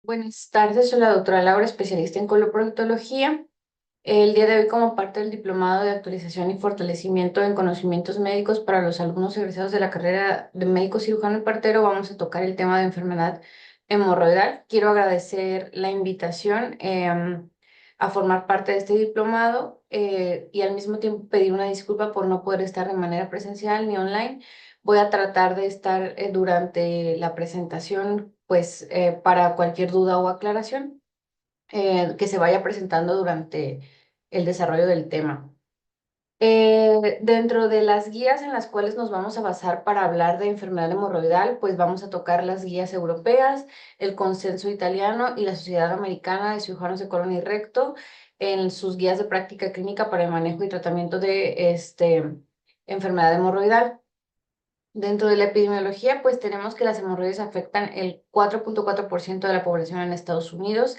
Buenas tardes, soy la doctora Laura, especialista en coloproctología. El día de hoy, como parte del Diplomado de Actualización y Fortalecimiento en Conocimientos Médicos para los alumnos egresados de la carrera de médico cirujano y partero, vamos a tocar el tema de enfermedad hemorroidal. Quiero agradecer la invitación a formar parte de este diplomado y al mismo tiempo pedir una disculpa por no poder estar de manera presencial ni online. Voy a tratar de estar durante la presentación, pues para cualquier duda o aclaración que se vaya presentando durante el desarrollo del tema. Dentro de las guías en las cuales nos vamos a basar para hablar de enfermedad hemorroidal, pues vamos a tocar las guías europeas, el consenso italiano y la Sociedad Americana de Cirujanos de Colon y Recto en sus guías de práctica clínica para el manejo y tratamiento de enfermedad hemorroidal. Dentro de la epidemiología, pues tenemos que las hemorroides afectan el 4.4% de la población en Estados Unidos.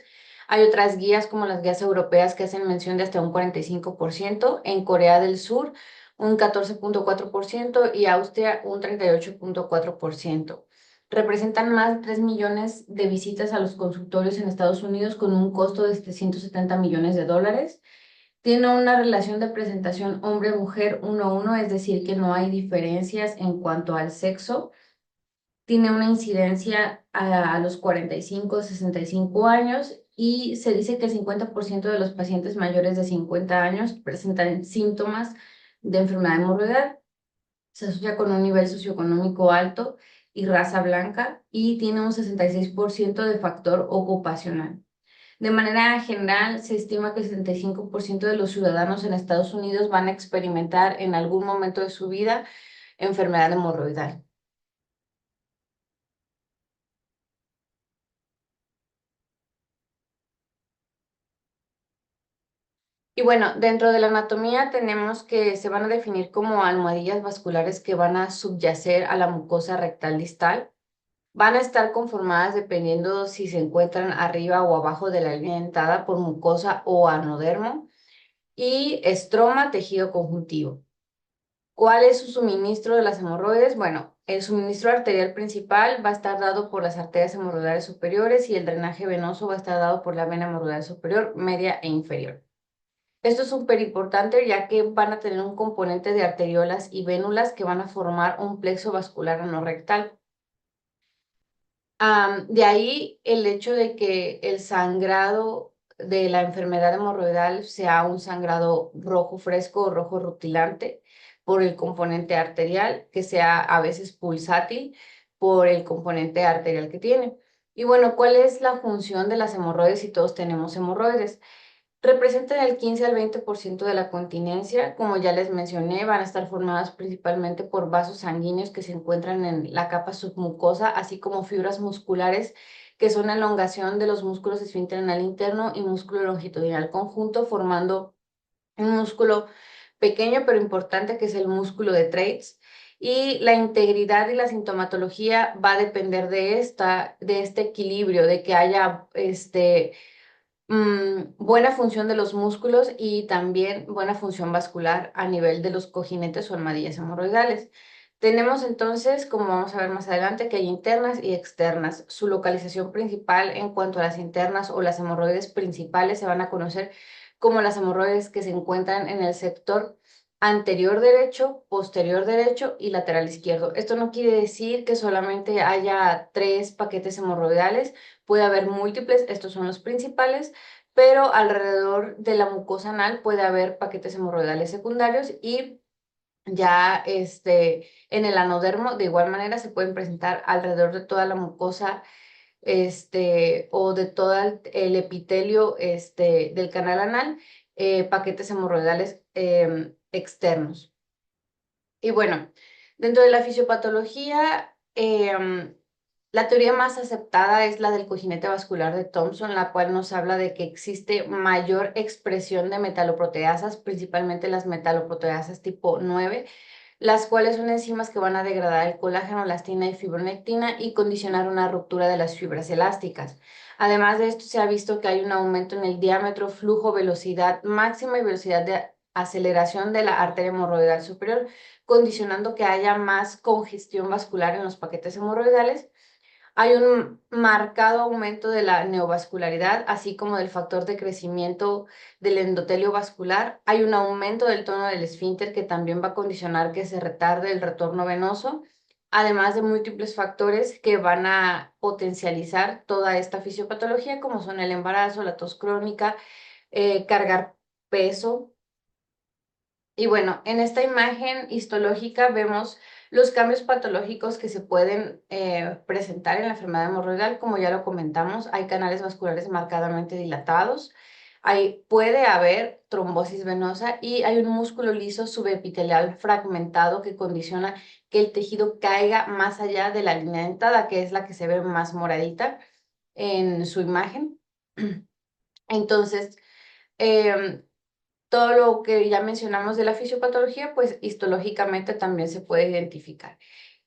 Hay otras guías como las guías europeas que hacen mención de hasta un 45%, en Corea del Sur un 14.4% y Austria un 38.4%. Representan más de 3 millones de visitas a los consultorios en Estados Unidos con un costo de 770 millones de dólares. Tiene una relación de presentación hombre-mujer 1:1, es decir, que no hay diferencias en cuanto al sexo. Tiene una incidencia a los 45-65 años y se dice que el 50% de los pacientes mayores de 50 años presentan síntomas de enfermedad hemorroidal. Se asocia con un nivel socioeconómico alto y raza blanca y tiene un 66% de factor ocupacional. De manera general, se estima que el 75% de los ciudadanos en Estados Unidos van a experimentar en algún momento de su vida enfermedad hemorroidal. Y bueno, dentro de la anatomía tenemos que se van a definir como almohadillas vasculares que van a subyacer a la mucosa rectal distal. Van a estar conformadas dependiendo si se encuentran arriba o abajo de la línea dentada por mucosa o anodermo y estroma, tejido conjuntivo. ¿Cuál es su suministro de las hemorroides? Bueno, el suministro arterial principal va a estar dado por las arterias hemorroidales superiores y el drenaje venoso va a estar dado por la vena hemorroidal superior, media e inferior. Esto es súper importante ya que van a tener un componente de arteriolas y vénulas que van a formar un plexo vascular anorrectal. De ahí el hecho de que el sangrado de la enfermedad hemorroidal sea un sangrado rojo fresco o rojo rutilante por el componente arterial, que sea a veces pulsátil por el componente arterial que tiene. Y bueno, ¿cuál es la función de las hemorroides si todos tenemos hemorroides? Representan el 15 al 20% de la continencia. Como ya les mencioné, van a estar formadas principalmente por vasos sanguíneos que se encuentran en la capa submucosa, así como fibras musculares que son la elongación de los músculos esfínter anal interno y músculo longitudinal conjunto, formando un músculo pequeño pero importante que es el músculo de Treitz. Y la integridad y la sintomatología va a depender de este equilibrio, de que haya buena función de los músculos y también buena función vascular a nivel de los cojinetes o armadillas hemorroidales. Tenemos entonces, como vamos a ver más adelante, que hay internas y externas. Su localización principal en cuanto a las internas o las hemorroides principales se van a conocer como las hemorroides que se encuentran en el sector anterior derecho, posterior derecho y lateral izquierdo. Esto no quiere decir que solamente haya tres paquetes hemorroidales, puede haber múltiples, estos son los principales, pero alrededor de la mucosa anal puede haber paquetes hemorroidales secundarios y ya en el anodermo de igual manera se pueden presentar alrededor de toda la mucosa o de todo el epitelio del canal anal, paquetes hemorroidales externos. Y bueno, dentro de la fisiopatología, la teoría más aceptada es la del cojinete vascular de Thomson, la cual nos habla de que existe mayor expresión de metaloproteasas, principalmente las metaloproteasas tipo 9, las cuales son enzimas que van a degradar el colágeno, elastina y fibronectina y condicionar una ruptura de las fibras elásticas. Además de esto, se ha visto que hay un aumento en el diámetro, flujo, velocidad máxima y velocidad de aceleración de la arteria hemorroidal superior, condicionando que haya más congestión vascular en los paquetes hemorroidales. Hay un marcado aumento de la neovascularidad, así como del factor de crecimiento del endotelio vascular. Hay un aumento del tono del esfínter que también va a condicionar que se retarde el retorno venoso, además de múltiples factores que van a potencializar toda esta fisiopatología, como son el embarazo, la tos crónica, cargar peso. Y bueno, en esta imagen histológica vemos los cambios patológicos que se pueden presentar en la enfermedad hemorroidal. Como ya lo comentamos, hay canales vasculares marcadamente dilatados, puede haber trombosis venosa y hay un músculo liso subepitelial fragmentado que condiciona que el tejido caiga más allá de la línea dentada, que es la que se ve más moradita en su imagen. Entonces, em, todo lo que ya mencionamos de la fisiopatología, pues histológicamente también se puede identificar.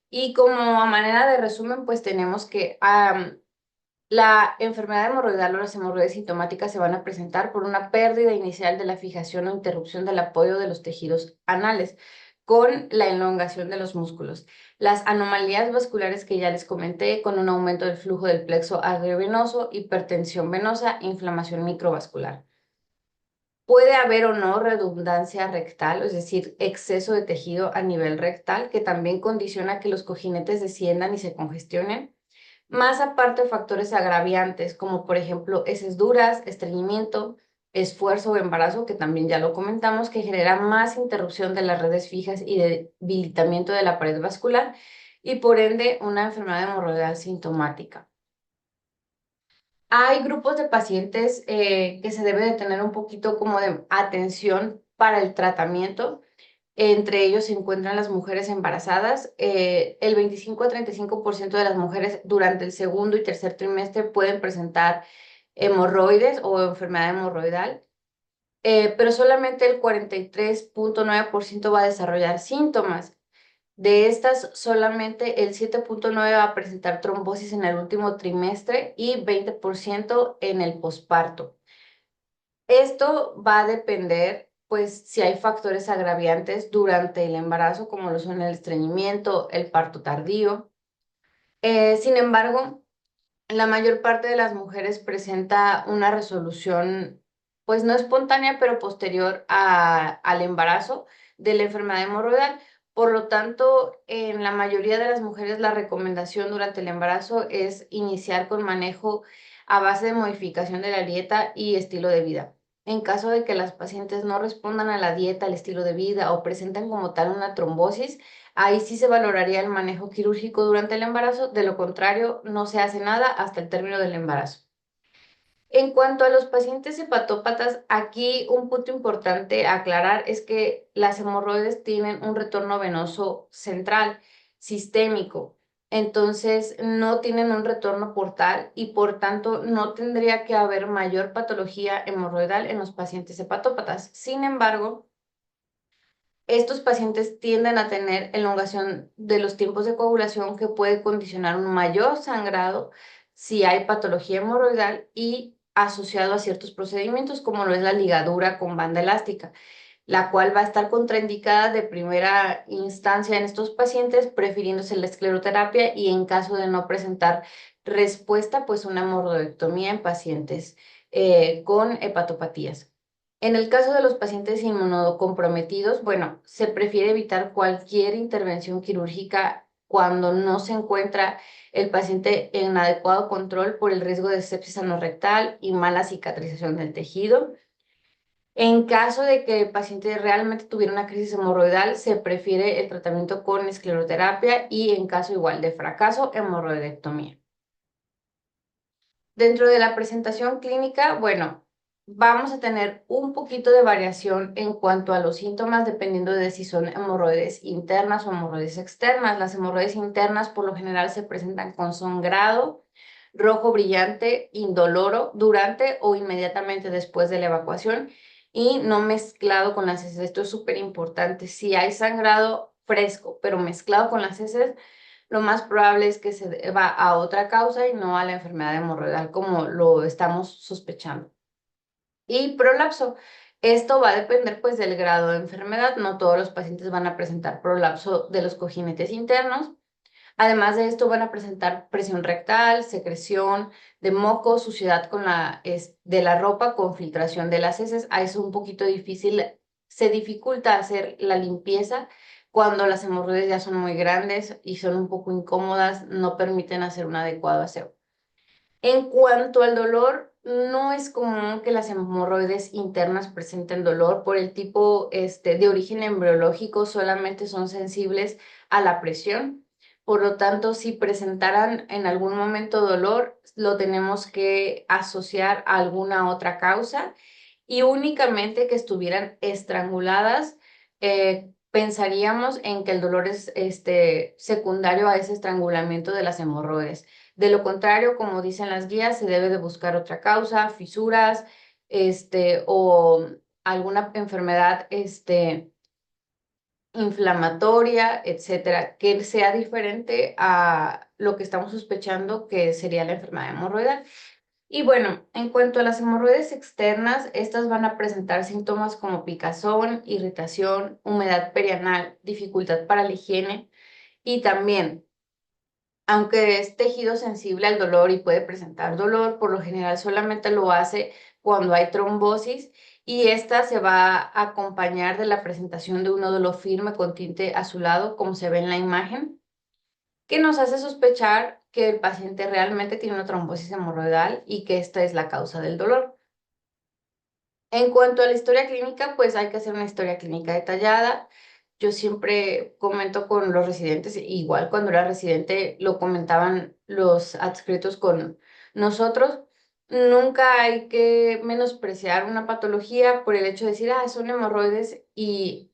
Y como a manera de resumen, pues tenemos que la enfermedad hemorroidal o las hemorroides sintomáticas se van a presentar por una pérdida inicial de la fijación o interrupción del apoyo de los tejidos anales con la elongación de los músculos. Las anomalías vasculares que ya les comenté, con un aumento del flujo del plexo arteriovenoso, hipertensión venosa, inflamación microvascular. Puede haber o no redundancia rectal, es decir, exceso de tejido a nivel rectal, que también condiciona que los cojinetes desciendan y se congestionen. Más aparte factores agraviantes, como por ejemplo heces duras, estreñimiento, esfuerzo o embarazo, que también ya lo comentamos, que genera más interrupción de las redes fijas y debilitamiento de la pared vascular y por ende una enfermedad hemorroidal sintomática. Hay grupos de pacientes que se debe de tener un poquito como de atención para el tratamiento. Entre ellos se encuentran las mujeres embarazadas. El 25 a 35% de las mujeres durante el segundo y tercer trimestre pueden presentar hemorroides o enfermedad hemorroidal, pero solamente el 43.9% va a desarrollar síntomas. De estas, solamente el 7.9 va a presentar trombosis en el último trimestre y 20% en el posparto. Esto va a depender, pues, si hay factores agraviantes durante el embarazo, como lo son el estreñimiento, el parto tardío. Sin embargo, la mayor parte de las mujeres presenta una resolución, pues no espontánea, pero posterior al embarazo de la enfermedad hemorroidal. Por lo tanto, en la mayoría de las mujeres la recomendación durante el embarazo es iniciar con manejo a base de modificación de la dieta y estilo de vida. En caso de que las pacientes no respondan a la dieta, al estilo de vida o presenten como tal una trombosis, ahí sí se valoraría el manejo quirúrgico durante el embarazo, de lo contrario, no se hace nada hasta el término del embarazo. En cuanto a los pacientes hepatópatas, aquí un punto importante a aclarar es que las hemorroides tienen un retorno venoso central, sistémico. Entonces, no tienen un retorno portal y por tanto no tendría que haber mayor patología hemorroidal en los pacientes hepatópatas. Sin embargo, estos pacientes tienden a tener elongación de los tiempos de coagulación que puede condicionar un mayor sangrado si hay patología hemorroidal y asociado a ciertos procedimientos como lo es la ligadura con banda elástica, la cual va a estar contraindicada de primera instancia en estos pacientes, prefiriéndose la escleroterapia y en caso de no presentar respuesta, pues una hemorroidectomía en pacientes con hepatopatías. En el caso de los pacientes inmunocomprometidos, bueno, se prefiere evitar cualquier intervención quirúrgica cuando no se encuentra el paciente en adecuado control por el riesgo de sepsis anorrectal y mala cicatrización del tejido. En caso de que el paciente realmente tuviera una crisis hemorroidal, se prefiere el tratamiento con escleroterapia y en caso igual de fracaso, hemorroidectomía. Dentro de la presentación clínica, bueno, vamos a tener un poquito de variación en cuanto a los síntomas dependiendo de si son hemorroides internas o hemorroides externas. Las hemorroides internas por lo general se presentan con sangrado rojo brillante, indoloro durante o inmediatamente después de la evacuación y no mezclado con las heces. Esto es súper importante. Si hay sangrado fresco, pero mezclado con las heces, lo más probable es que se deba a otra causa y no a la enfermedad hemorroidal como lo estamos sospechando. Y prolapso. Esto va a depender pues del grado de enfermedad. No todos los pacientes van a presentar prolapso de los cojinetes internos. Además de esto van a presentar presión rectal, secreción de moco, suciedad de la ropa con filtración de las heces. A eso es un poquito difícil, se dificulta hacer la limpieza cuando las hemorroides ya son muy grandes y son un poco incómodas, no permiten hacer un adecuado aseo. En cuanto al dolor, no es común que las hemorroides internas presenten dolor por el tipo de origen embriológico, solamente son sensibles a la presión. Por lo tanto, si presentaran en algún momento dolor, lo tenemos que asociar a alguna otra causa y únicamente que estuvieran estranguladas, pensaríamos en que el dolor es secundario a ese estrangulamiento de las hemorroides. De lo contrario, como dicen las guías, se debe de buscar otra causa, fisuras, o alguna enfermedad, inflamatoria, etcétera, que sea diferente a lo que estamos sospechando que sería la enfermedad hemorroidal. Y bueno, en cuanto a las hemorroides externas, estas van a presentar síntomas como picazón, irritación, humedad perianal, dificultad para la higiene y también, aunque es tejido sensible al dolor y puede presentar dolor, por lo general solamente lo hace cuando hay trombosis y esta se va a acompañar de la presentación de un nódulo firme con tinte azulado, como se ve en la imagen, que nos hace sospechar que el paciente realmente tiene una trombosis hemorroidal y que esta es la causa del dolor. En cuanto a la historia clínica, pues hay que hacer una historia clínica detallada. Yo siempre comento con los residentes, igual cuando era residente lo comentaban los adscritos con nosotros, nunca hay que menospreciar una patología por el hecho de decir, son hemorroides y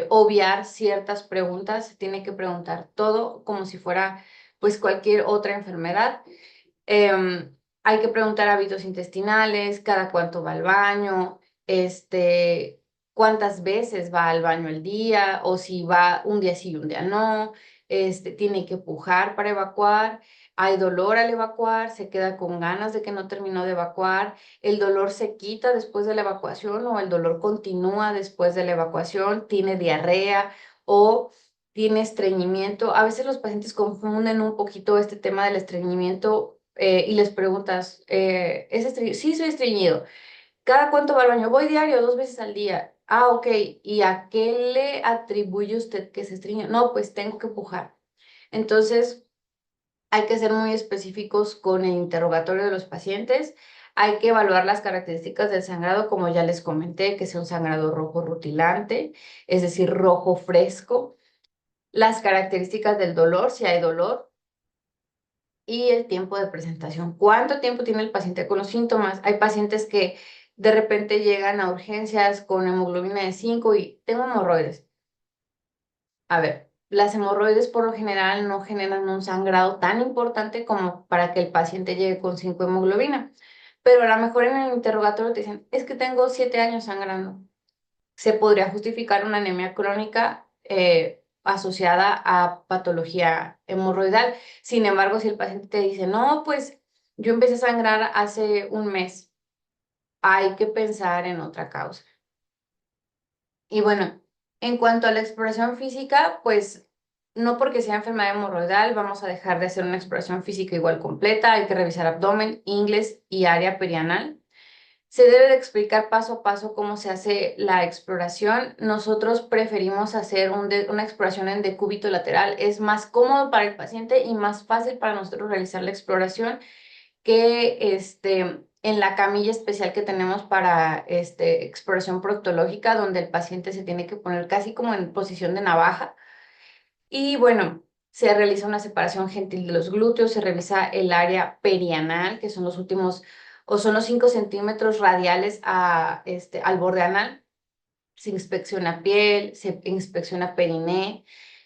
obviar ciertas preguntas. Se tiene que preguntar todo como si fuera pues cualquier otra enfermedad. Hay que preguntar hábitos intestinales, cada cuánto va al baño, cuántas veces va al baño al día, o si va un día sí y un día no, tiene que pujar para evacuar, hay dolor al evacuar, se queda con ganas de que no terminó de evacuar, el dolor se quita después de la evacuación o el dolor continúa después de la evacuación, tiene diarrea o tiene estreñimiento. A veces los pacientes confunden un poquito este tema del estreñimiento y les preguntas, ¿es estreñido? Sí, soy estreñido. ¿Cada cuánto va al baño? Voy diario, 2 veces al día. Ah, ok. ¿Y a qué le atribuye usted que se estreñido? No, pues tengo que pujar. Entonces, hay que ser muy específicos con el interrogatorio de los pacientes. Hay que evaluar las características del sangrado, como ya les comenté, que sea un sangrado rojo rutilante, es decir, rojo fresco. Las características del dolor, si hay dolor, y el tiempo de presentación. ¿Cuánto tiempo tiene el paciente con los síntomas? Hay pacientes que de repente llegan a urgencias con hemoglobina de 5 y tengo hemorroides. A ver, las hemorroides por lo general no generan un sangrado tan importante como para que el paciente llegue con 5 hemoglobina. Pero a lo mejor en el interrogatorio te dicen, es que tengo 7 años sangrando. Se podría justificar una anemia crónica asociada a patología hemorroidal. Sin embargo, si el paciente te dice, no, pues yo empecé a sangrar hace un mes, hay que pensar en otra causa. Y bueno, en cuanto a la exploración física, pues no porque sea enfermedad hemorroidal vamos a dejar de hacer una exploración física igual completa. Hay que revisar abdomen, ingles y área perianal. Se debe de explicar paso a paso cómo se hace la exploración. Nosotros preferimos hacer una exploración en decúbito lateral. Es más cómodo para el paciente y más fácil para nosotros realizar la exploración que en la camilla especial que tenemos para exploración proctológica, donde el paciente se tiene que poner casi como en posición de navaja. Y bueno, se realiza una separación gentil de los glúteos, se revisa el área perianal, que son los últimos, o son los 5 centímetros radiales al borde anal. Se inspecciona piel, se inspecciona periné,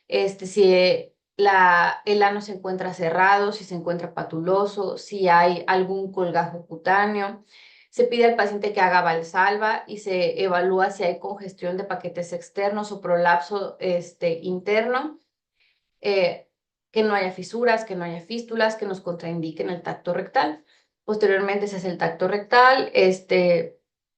si el ano se encuentra cerrado, si se encuentra patuloso, si hay algún colgajo cutáneo. Se pide al paciente que haga valsalva y se evalúa si hay congestión de paquetes externos o prolapso interno, eh, que no haya fisuras, que no haya fístulas, que nos contraindiquen el tacto rectal. Posteriormente se hace el tacto rectal,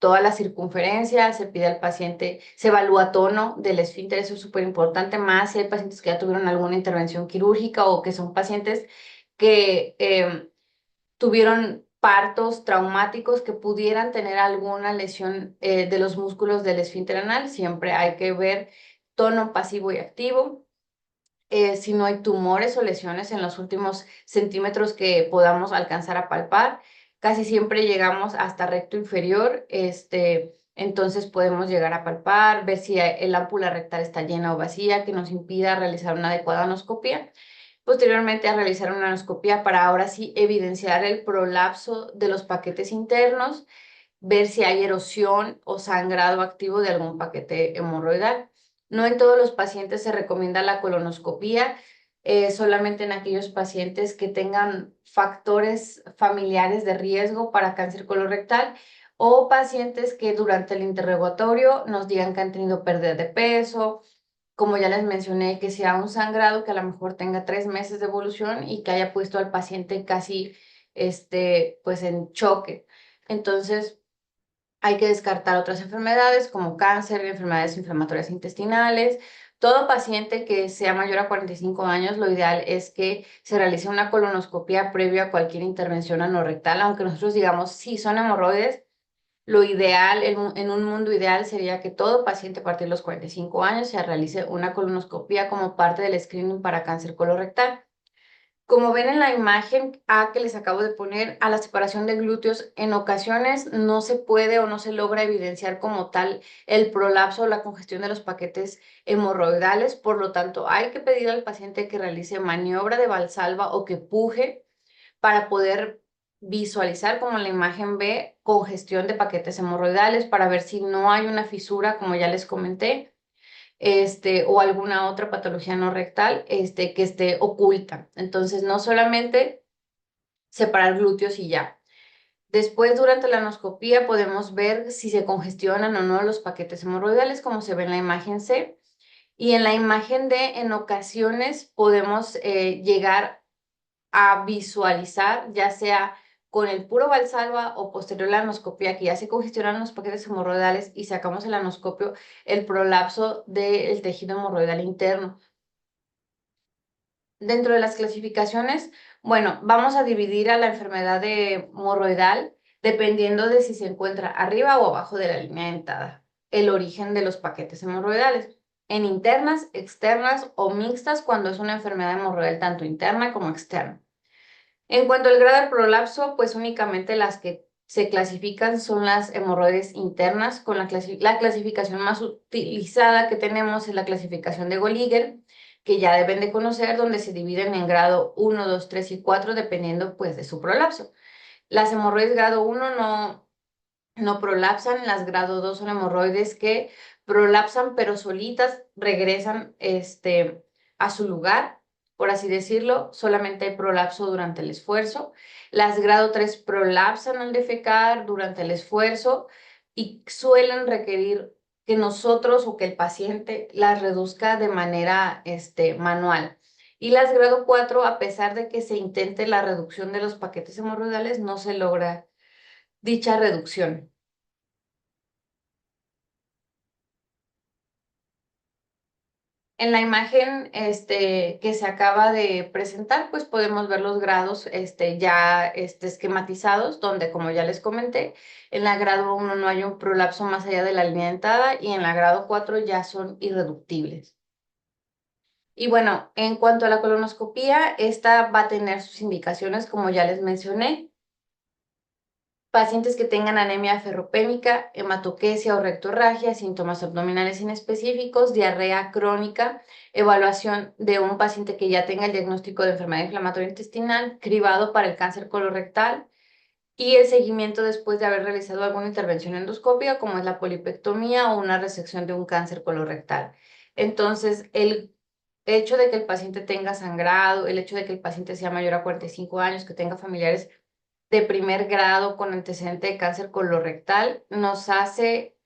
toda la circunferencia, se pide al paciente, se evalúa tono del esfínter, eso es súper importante, más si hay pacientes que ya tuvieron alguna intervención quirúrgica o que son pacientes que tuvieron partos traumáticos que pudieran tener alguna lesión de los músculos del esfínter anal. Siempre hay que ver tono pasivo y activo. Si no hay tumores o lesiones en los últimos centímetros que podamos alcanzar a palpar, casi siempre llegamos hasta recto inferior, entonces podemos llegar a palpar, ver si el ámpula rectal está llena o vacía, que nos impida realizar una adecuada anoscopia. Posteriormente a realizar una anoscopia para ahora sí evidenciar el prolapso de los paquetes internos, ver si hay erosión o sangrado activo de algún paquete hemorroidal. No en todos los pacientes se recomienda la colonoscopía, solamente en aquellos pacientes que tengan factores familiares de riesgo para cáncer colorectal o pacientes que durante el interrogatorio nos digan que han tenido pérdida de peso, como ya les mencioné, que sea un sangrado que a lo mejor tenga 3 meses de evolución y que haya puesto al paciente casi, pues en choque. Entonces, hay que descartar otras enfermedades como cáncer, enfermedades inflamatorias intestinales. Todo paciente que sea mayor a 45 años, lo ideal es que se realice una colonoscopia previo a cualquier intervención anorrectal, aunque nosotros digamos, sí, son hemorroides, lo ideal, en un mundo ideal, sería que todo paciente a partir de los 45 años se realice una colonoscopia como parte del screening para cáncer colorectal. Como ven en la imagen A que les acabo de poner, a la separación de glúteos, en ocasiones no se puede o no se logra evidenciar como tal el prolapso o la congestión de los paquetes hemorroidales, por lo tanto, hay que pedir al paciente que realice maniobra de Valsalva o que puje para poder visualizar, como en la imagen B, congestión de paquetes hemorroidales para ver si no hay una fisura, como ya les comenté, o alguna otra patología no rectal, que esté oculta. Entonces, no solamente separar glúteos y ya. Después, durante la anoscopía, podemos ver si se congestionan o no los paquetes hemorroidales, como se ve en la imagen C. Y en la imagen D, en ocasiones podemos llegar a visualizar, ya sea con el puro Valsalva o posterior a la anoscopia, que ya se congestionan los paquetes hemorroidales y sacamos el anoscopio, el prolapso del tejido hemorroidal interno. Dentro de las clasificaciones, bueno, vamos a dividir a la enfermedad de hemorroidal dependiendo de si se encuentra arriba o abajo de la línea dentada, el origen de los paquetes hemorroidales, en internas, externas o mixtas cuando es una enfermedad hemorroidal tanto interna como externa. En cuanto al grado del prolapso, pues únicamente las que se clasifican son las hemorroides internas, con la clasificación más utilizada que tenemos es la clasificación de Goliger, que ya deben de conocer, donde se dividen en grado 1, 2, 3 y 4, dependiendo pues de su prolapso. Las hemorroides grado 1 no prolapsan, las grado 2 son hemorroides que prolapsan, pero solitas regresan a su lugar, por así decirlo, solamente hay prolapso durante el esfuerzo. Las grado 3 prolapsan al defecar durante el esfuerzo y suelen requerir que nosotros o que el paciente las reduzca de manera manual. Y las grado 4, a pesar de que se intente la reducción de los paquetes hemorroidales, no se logra dicha reducción. En la imagen que se acaba de presentar, pues podemos ver los grados ya esquematizados, donde, como ya les comenté, en la grado 1 no hay un prolapso más allá de la línea dentada y en la grado 4 ya son irreductibles. Y bueno, en cuanto a la colonoscopía, esta va a tener sus indicaciones, como ya les mencioné. Pacientes que tengan anemia ferropénica, hematoquesia o rectorragia, síntomas abdominales inespecíficos, diarrea crónica, evaluación de un paciente que ya tenga el diagnóstico de enfermedad inflamatoria intestinal, cribado para el cáncer colorectal y el seguimiento después de haber realizado alguna intervención endoscópica, como es la polipectomía o una resección de un cáncer colorectal. Entonces, el hecho de que el paciente tenga sangrado, el hecho de que el paciente sea mayor a 45 años, que tenga familiares de primer grado con antecedente de cáncer colorectal, nos hace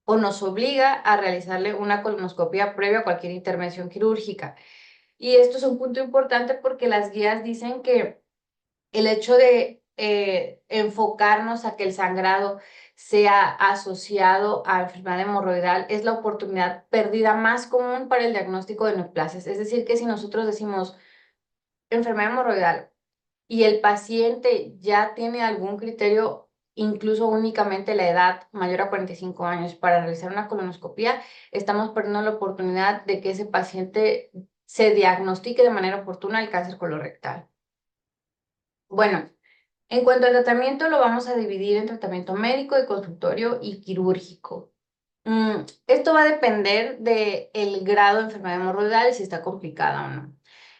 o nos obliga a realizarle una colonoscopia previa a cualquier intervención quirúrgica. Y esto es un punto importante porque las guías dicen que el hecho de enfocarnos a que el sangrado sea asociado a enfermedad hemorroidal, es la oportunidad perdida más común para el diagnóstico de neoplasias. Es decir, que si nosotros decimos enfermedad hemorroidal y el paciente ya tiene algún criterio, incluso únicamente la edad mayor a 45 años para realizar una colonoscopia, estamos perdiendo la oportunidad de que ese paciente se diagnostique de manera oportuna el cáncer colorectal. Bueno, en cuanto al tratamiento, lo vamos a dividir en tratamiento médico, de consultorio y quirúrgico. Esto va a depender del grado de enfermedad hemorroidal y si está complicada o no.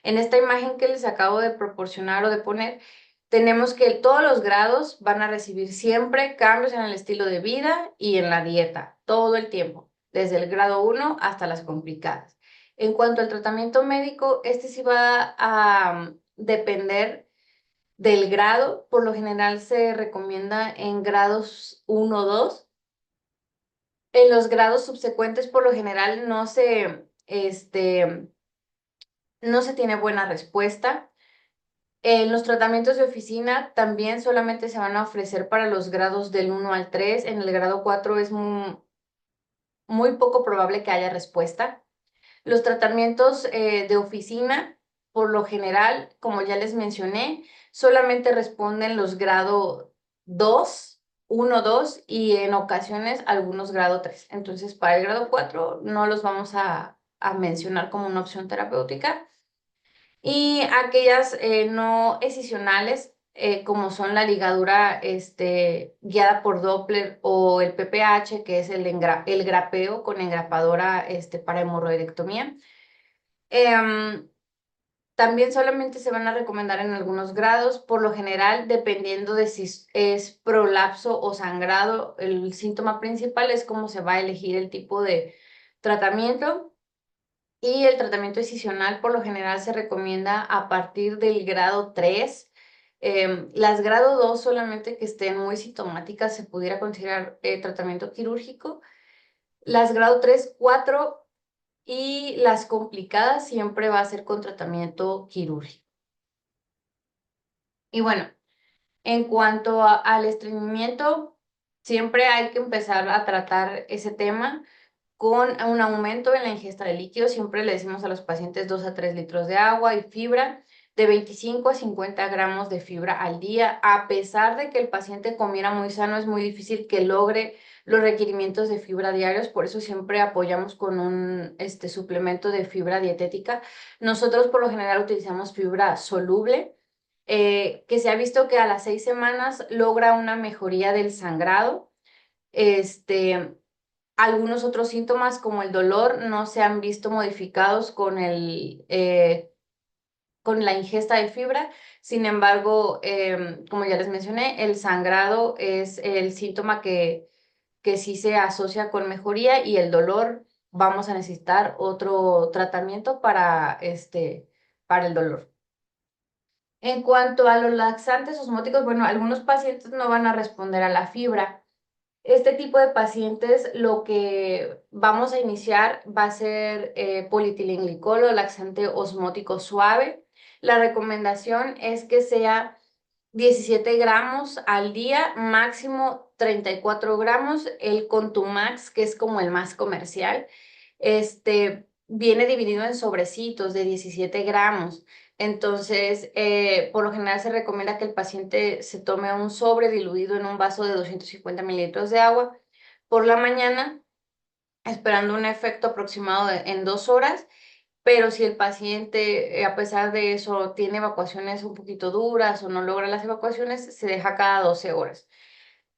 En esta imagen que les acabo de proporcionar o de poner, tenemos que todos los grados van a recibir siempre cambios en el estilo de vida y en la dieta, todo el tiempo, desde el grado 1 hasta las complicadas. En cuanto al tratamiento médico, este sí va a depender del grado. Por lo general se recomienda en grados 1 o 2. En los grados subsecuentes, por lo general, no se tiene buena respuesta. En los tratamientos de oficina también solamente se van a ofrecer para los grados del 1 al 3. En el grado 4 es muy poco probable que haya respuesta. Los tratamientos de oficina, por lo general, como ya les mencioné, solamente responden los grado 2, 1, 2 y en ocasiones algunos grado 3. Entonces, para el grado 4 no los vamos a mencionar como una opción terapéutica. Y aquellas no escisionales, como son la ligadura guiada por Doppler o el PPH, que es el grapeo con engrapadora para hemorroidectomía. También solamente se van a recomendar en algunos grados, por lo general, dependiendo de si es prolapso o sangrado, el síntoma principal es cómo se va a elegir el tipo de tratamiento. Y el tratamiento excisional por lo general se recomienda a partir del grado 3. Las grado 2 solamente que estén muy sintomáticas se pudiera considerar tratamiento quirúrgico. Las grado 3, 4 y las complicadas siempre va a ser con tratamiento quirúrgico. Y bueno, en cuanto al estreñimiento, siempre hay que empezar a tratar ese tema con un aumento en la ingesta de líquidos. Siempre le decimos a los pacientes 2 a 3 litros de agua y fibra, de 25 a 50 gramos de fibra al día. A pesar de que el paciente comiera muy sano, es muy difícil que logre los requerimientos de fibra diarios, por eso siempre apoyamos con un suplemento de fibra dietética. Nosotros por lo general utilizamos fibra soluble, que se ha visto que a las 6 semanas logra una mejoría del sangrado. Algunos otros síntomas como el dolor no se han visto modificados con la ingesta de fibra. Sin embargo, como ya les mencioné, el sangrado es el síntoma que sí se asocia con mejoría, y el dolor vamos a necesitar otro tratamiento para el dolor. En cuanto a los laxantes osmóticos, bueno, algunos pacientes no van a responder a la fibra. Este tipo de pacientes lo que vamos a iniciar va a ser polietilenglicol o laxante osmótico suave. La recomendación es que sea 17 gramos al día, máximo 34 gramos. El Contumax, que es como el más comercial, viene dividido en sobrecitos de 17 gramos. Entonces, por lo general se recomienda que el paciente se tome un sobre diluido en un vaso de 250 mililitros de agua por la mañana, esperando un efecto aproximado en 2 horas. Pero si el paciente, a pesar de eso, tiene evacuaciones un poquito duras o no logra las evacuaciones, se deja cada 12 horas.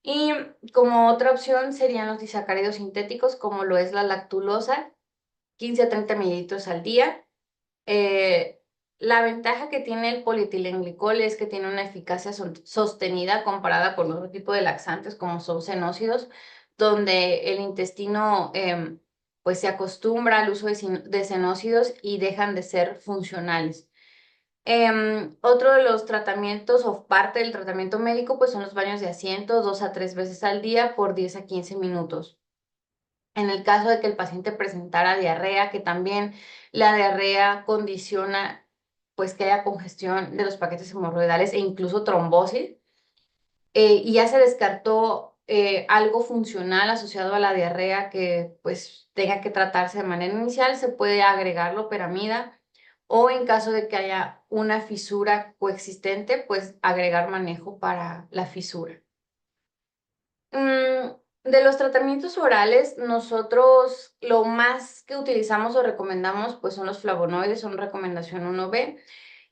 Y como otra opción serían los disacáridos sintéticos, como lo es la lactulosa, 15 a 30 mililitros al día. Eh, la ventaja que tiene el polietilenglicol es que tiene una eficacia sostenida comparada con otro tipo de laxantes como son xenócidos, donde el intestino pues se acostumbra al uso de xenócidos y dejan de ser funcionales. Otro de los tratamientos o parte del tratamiento médico pues son los baños de asiento 2 a 3 veces al día por 10 a 15 minutos. En el caso de que el paciente presentara diarrea, que también la diarrea condiciona pues que haya congestión de los paquetes hemorroidales e incluso trombosis, y ya se descartó algo funcional asociado a la diarrea que pues tenga que tratarse de manera inicial, se puede agregar loperamida o en caso de que haya una fisura coexistente, pues agregar manejo para la fisura. De los tratamientos orales, nosotros lo más que utilizamos o recomendamos pues son los flavonoides, son recomendación 1B.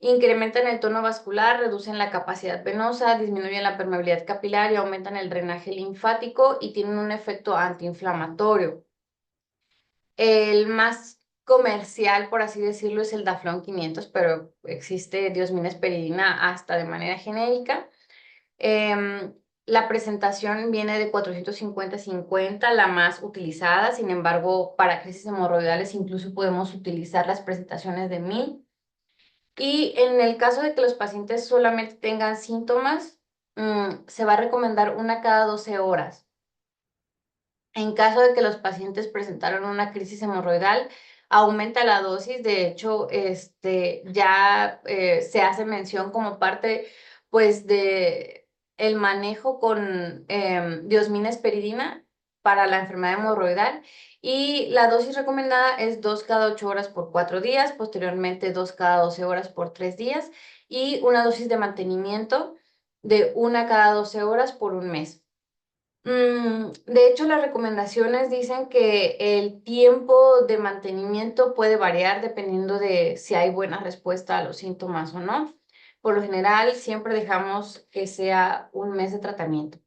Incrementan el tono vascular, reducen la capacidad venosa, disminuyen la permeabilidad capilar y aumentan el drenaje linfático y tienen un efecto antiinflamatorio. El más comercial, por así decirlo, es el Daflón 500, pero existe Diosmina esperidina hasta de manera genérica. La presentación viene de 450-50, la más utilizada. Sin embargo, para crisis hemorroidales incluso podemos utilizar las presentaciones de 1000. Y en el caso de que los pacientes solamente tengan síntomas, se va a recomendar una cada 12 horas. En caso de que los pacientes presentaron una crisis hemorroidal, aumenta la dosis. De hecho, ya se hace mención como parte, pues, de el manejo con diosmina esperidina para la enfermedad hemorroidal. Y la dosis recomendada es 2 cada 8 horas por 4 días, posteriormente 2 cada 12 horas por 3 días y una dosis de mantenimiento de 1 cada 12 horas por un mes. De hecho, las recomendaciones dicen que el tiempo de mantenimiento puede variar dependiendo de si hay buena respuesta a los síntomas o no. Por lo general, siempre dejamos que sea un mes de tratamiento.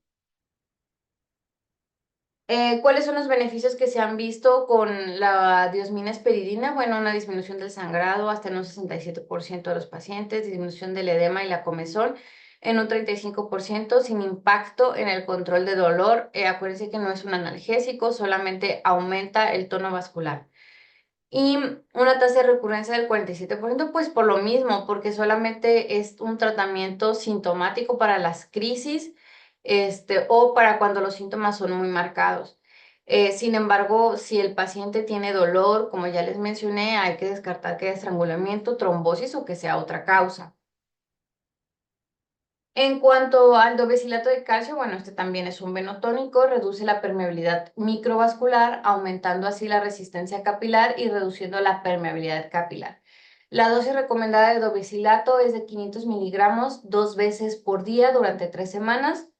¿Cuáles son los beneficios que se han visto con la diosmina esperidina? Bueno, una disminución del sangrado hasta en un 67% de los pacientes, disminución del edema y la comezón en un 35%, sin impacto en el control de dolor. Acuérdense que no es un analgésico, solamente aumenta el tono vascular. Y una tasa de recurrencia del 47%, pues por lo mismo, porque solamente es un tratamiento sintomático para las crisis, o para cuando los síntomas son muy marcados. Sin embargo, si el paciente tiene dolor, como ya les mencioné, hay que descartar que haya estrangulamiento, trombosis o que sea otra causa. En cuanto al dobecilato de calcio, bueno, este también es un venotónico, reduce la permeabilidad microvascular, aumentando así la resistencia capilar y reduciendo la permeabilidad capilar. La dosis recomendada de dobecilato es de 500 miligramos 2 veces por día durante 3 semanas.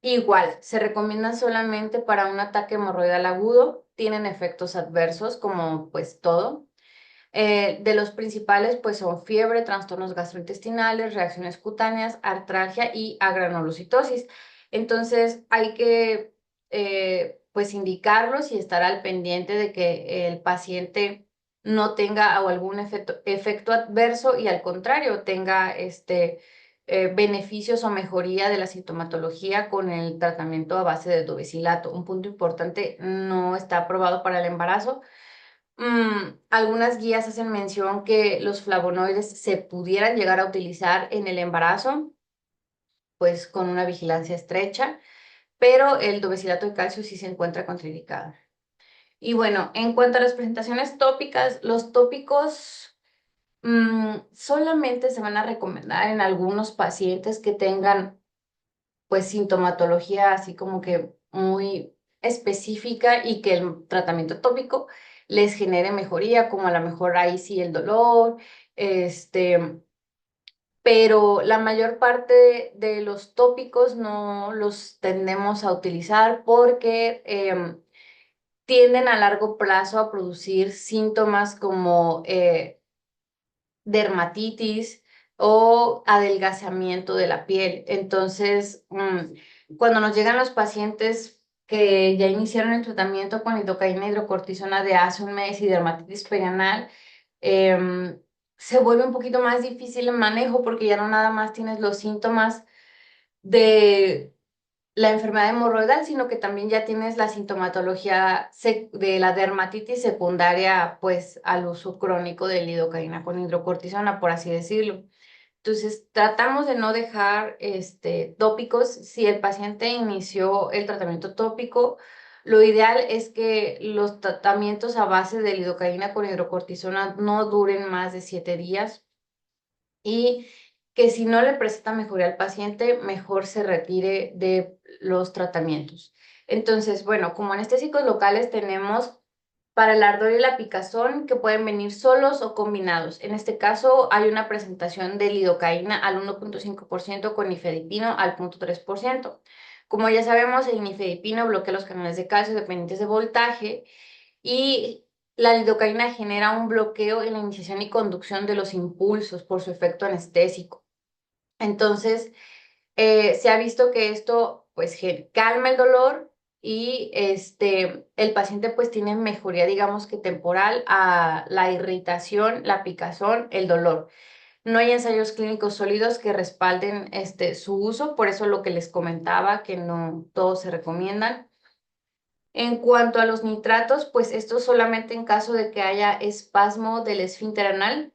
Igual, se recomienda solamente para un ataque hemorroidal agudo, tienen efectos adversos como pues todo. De los principales, pues son fiebre, trastornos gastrointestinales, reacciones cutáneas, artralgia y agranulocitosis. Entonces, hay que, pues, indicarlos y estar al pendiente de que el paciente no tenga o algún efecto adverso y al contrario, tenga beneficios o mejoría de la sintomatología con el tratamiento a base de dobecilato. Un punto importante, no está aprobado para el embarazo. Algunas guías hacen mención que los flavonoides se pudieran llegar a utilizar en el embarazo, pues con una vigilancia estrecha, pero el dobecilato de calcio sí se encuentra contraindicado. Y bueno, en cuanto a las presentaciones tópicas, los tópicos solamente se van a recomendar en algunos pacientes que tengan pues sintomatología así como que muy específica y que el tratamiento tópico les genere mejoría, como a lo mejor ahí sí el dolor, pero la mayor parte de los tópicos no los tendemos a utilizar porque tienden a largo plazo a producir síntomas como dermatitis o adelgazamiento de la piel. Entonces, cuando nos llegan los pacientes que ya iniciaron el tratamiento con lidocaína hidrocortisona de hace un mes y dermatitis perianal, se vuelve un poquito más difícil el manejo porque ya no nada más tienes los síntomas de la enfermedad hemorroidal, sino que también ya tienes la sintomatología de la dermatitis secundaria, pues al uso crónico de lidocaína con hidrocortisona, por así decirlo. Entonces, tratamos de no dejar tópicos. Si el paciente inició el tratamiento tópico, lo ideal es que los tratamientos a base de lidocaína con hidrocortisona no duren más de 7 días y que si no le presenta mejoría al paciente, mejor se retire de los tratamientos. Entonces, bueno, como anestésicos locales tenemos para el ardor y la picazón que pueden venir solos o combinados. En este caso hay una presentación de lidocaína al 1.5% con nifedipino al 0.3%. Como ya sabemos, el nifedipino bloquea los canales de calcio dependientes de voltaje y la lidocaína genera un bloqueo en la iniciación y conducción de los impulsos por su efecto anestésico. Entonces, se ha visto que esto pues calma el dolor y el paciente pues tiene mejoría, digamos que temporal a la irritación, la picazón, el dolor. No hay ensayos clínicos sólidos que respalden su uso, por eso lo que les comentaba, que no todos se recomiendan. En cuanto a los nitratos, pues esto solamente en caso de que haya espasmo del esfínter anal,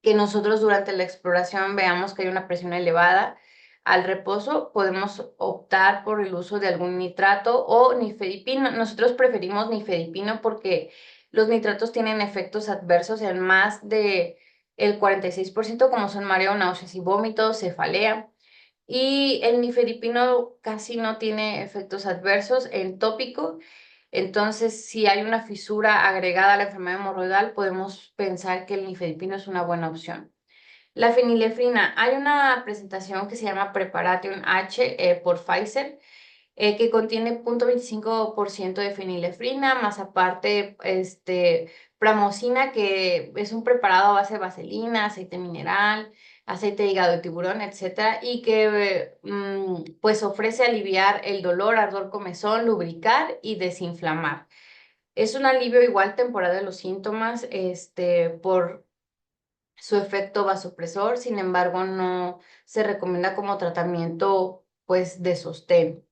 que nosotros durante la exploración veamos que hay una presión elevada al reposo, podemos optar por el uso de algún nitrato o nifedipino. Nosotros preferimos nifedipino porque los nitratos tienen efectos adversos en más de el 46%, como son mareo, náuseas y vómitos, cefalea. Y el nifedipino casi no tiene efectos adversos en tópico. Entonces, si hay una fisura agregada a la enfermedad hemorroidal, podemos pensar que el nifedipino es una buena opción. La fenilefrina, hay una presentación que se llama Preparation H por Pfizer, que contiene 0.25% de fenilefrina, más aparte pramosina, que es un preparado a base de vaselina, aceite mineral, aceite de hígado de tiburón, etcétera, y que pues ofrece aliviar el dolor, ardor, comezón, lubricar y desinflamar. Es un alivio igual temporal de los síntomas, por su efecto vasopresor, sin embargo, no se recomienda como tratamiento, pues, de sostén.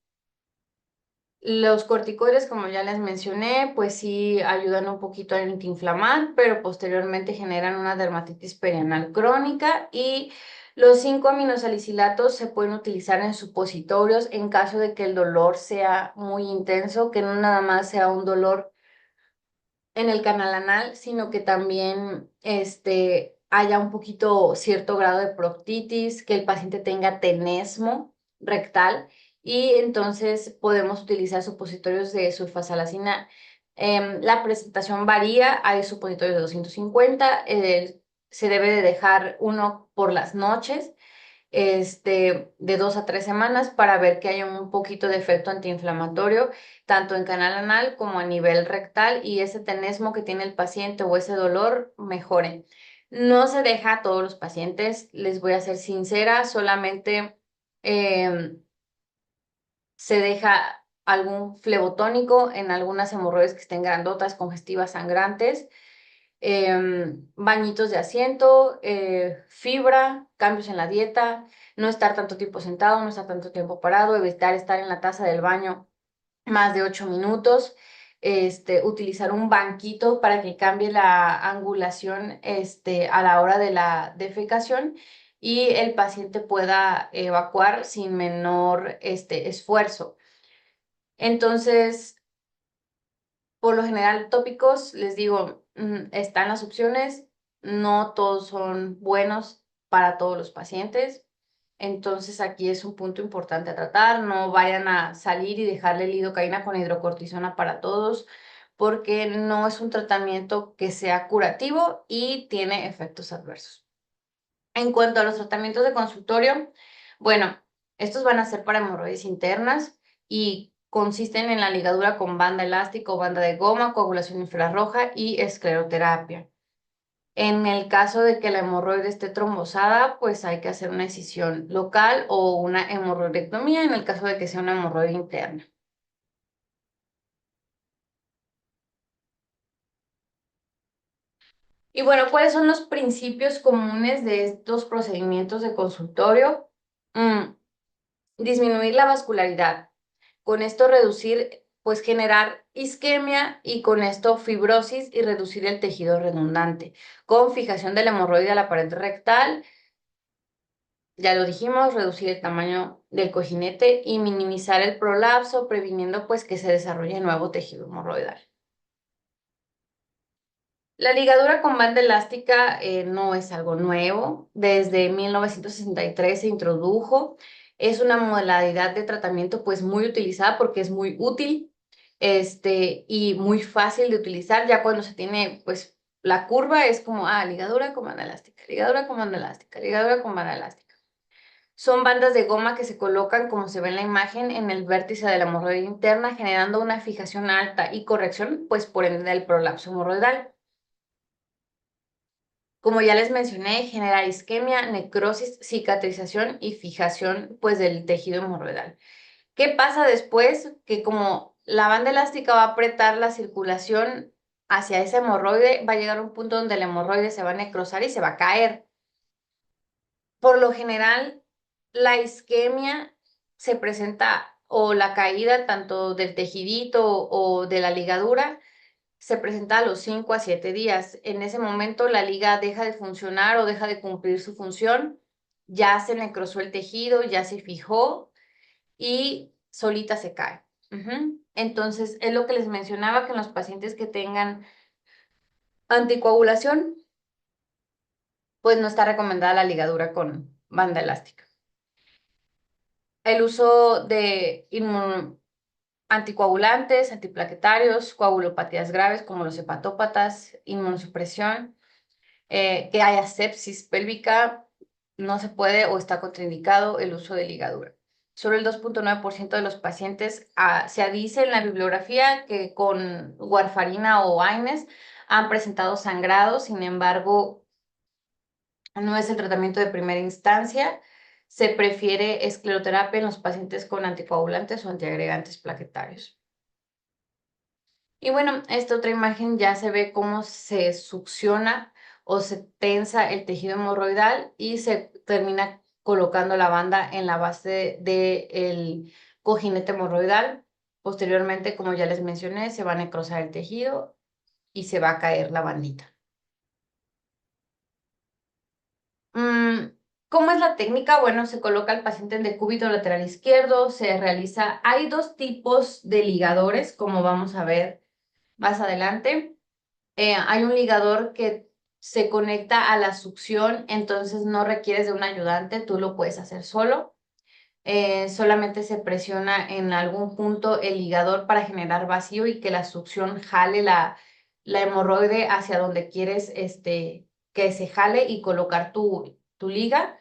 Los corticoides, como ya les mencioné, pues sí ayudan un poquito a antiinflamar, pero posteriormente generan una dermatitis perianal crónica y los 5-aminosalicilatos se pueden utilizar en supositorios en caso de que el dolor sea muy intenso, que no nada más sea un dolor en el canal anal, sino que también haya un poquito cierto grado de proctitis, que el paciente tenga tenesmo rectal y entonces podemos utilizar supositorios de sulfasalacina. La presentación varía, hay supositorios de 250, se debe de dejar uno por las noches de 2 a 3 semanas para ver que haya un poquito de efecto antiinflamatorio, tanto en canal anal como a nivel rectal, y ese tenesmo que tiene el paciente o ese dolor mejore. No se deja a todos los pacientes, les voy a ser sincera, solamente se deja algún flebotónico en algunas hemorroides que estén grandotas, congestivas, sangrantes, bañitos de asiento, fibra, cambios en la dieta, no estar tanto tiempo sentado, no estar tanto tiempo parado, evitar estar en la taza del baño más de 8 minutos, utilizar un banquito para que cambie la angulación a la hora de la defecación y el paciente pueda evacuar sin menor esfuerzo. Entonces, por lo general, tópicos, les digo, están las opciones, no todos son buenos para todos los pacientes. Entonces, aquí es un punto importante a tratar. No vayan a salir y dejarle lidocaína con hidrocortisona para todos, porque no es un tratamiento que sea curativo y tiene efectos adversos. En cuanto a los tratamientos de consultorio, bueno, estos van a ser para hemorroides internas y consisten en la ligadura con banda elástica o banda de goma, coagulación infrarroja y escleroterapia. En el caso de que la hemorroide esté trombosada, pues hay que hacer una excisión local o una hemorroidectomía en el caso de que sea una hemorroide interna. Y bueno, ¿cuáles son los principios comunes de estos procedimientos de consultorio? Disminuir la vascularidad. Con esto reducir, pues generar isquemia y con esto fibrosis y reducir el tejido redundante. Con fijación del hemorroide a la pared rectal, ya lo dijimos, reducir el tamaño del cojinete y minimizar el prolapso, previniendo pues que se desarrolle nuevo tejido hemorroidal. La ligadura con banda elástica no es algo nuevo. Desde 1963 se introdujo Es una modalidad de tratamiento pues muy utilizada porque es muy útil y muy fácil de utilizar. Ya cuando se tiene pues la curva es como, ligadura con banda elástica, ligadura con banda elástica, ligadura con banda elástica. Son bandas de goma que se colocan, como se ve en la imagen, en el vértice de la hemorroide interna, generando una fijación alta y corrección, pues por ende del prolapso hemorroidal. Como ya les mencioné, genera isquemia, necrosis, cicatrización y fijación, pues del tejido hemorroidal. ¿Qué pasa después? Que como la banda elástica va a apretar la circulación hacia ese hemorroide, va a llegar a un punto donde el hemorroide se va a necrosar y se va a caer. Por lo general, la isquemia se presenta o la caída tanto del tejidito o de la ligadura se presenta a los 5 a 7 días. En ese momento la liga deja de funcionar o deja de cumplir su función, ya se necrosó el tejido, ya se fijó y solita se cae. Entonces, es lo que les mencionaba, que en los pacientes que tengan anticoagulación, pues no está recomendada la ligadura con banda elástica. El uso de anticoagulantes, antiplaquetarios, coagulopatías graves como los hepatópatas, inmunosupresión, que haya sepsis pélvica, no se puede o está contraindicado el uso de ligadura. Solo el 2.9% de los pacientes se dice en la bibliografía que con warfarina o AINES han presentado sangrado, sin embargo, no es el tratamiento de primera instancia. Se prefiere escleroterapia en los pacientes con anticoagulantes o antiagregantes plaquetarios. Y bueno, esta otra imagen ya se ve cómo se succiona o se tensa el tejido hemorroidal y se termina colocando la banda en la base del cojinete hemorroidal. Posteriormente, como ya les mencioné, se va a necrosar el tejido y se va a caer la bandita. ¿Cómo es la técnica? Bueno, se coloca al paciente en decúbito lateral izquierdo, hay dos tipos de ligadores, como vamos a ver más adelante. Hay un ligador que se conecta a la succión, entonces no requieres de un ayudante, tú lo puedes hacer solo. Solamente se presiona en algún punto el ligador para generar vacío y que la succión jale la hemorroide hacia donde quieres que se jale y colocar tu liga.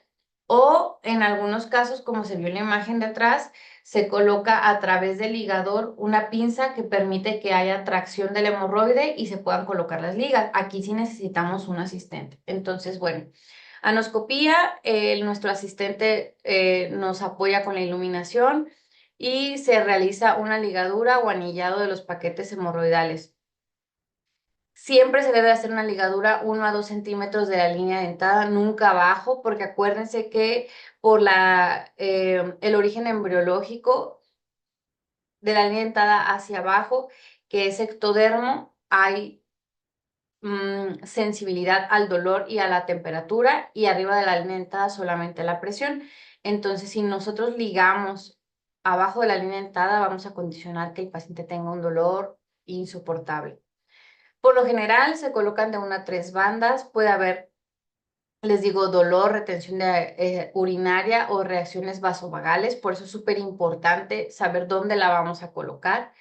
O en algunos casos, como se vio en la imagen de atrás, se coloca a través del ligador una pinza que permite que haya tracción del hemorroide y se puedan colocar las ligas. Aquí sí necesitamos un asistente. Entonces, bueno. Anoscopía, nuestro asistente nos apoya con la iluminación y se realiza una ligadura o anillado de los paquetes hemorroidales. Siempre se debe hacer una ligadura 1 a 2 centímetros de la línea dentada, nunca abajo, porque acuérdense que por el origen embriológico de la línea dentada hacia abajo, que es ectodermo, hay sensibilidad al dolor y a la temperatura, y arriba de la línea dentada solamente la presión. Entonces, si nosotros ligamos abajo de la línea dentada, vamos a condicionar que el paciente tenga un dolor insoportable. Por lo general, se colocan de 1 a 3 bandas. Puede haber, les digo, dolor, retención urinaria o reacciones vasovagales. Por eso es súper importante saber dónde la vamos a colocar.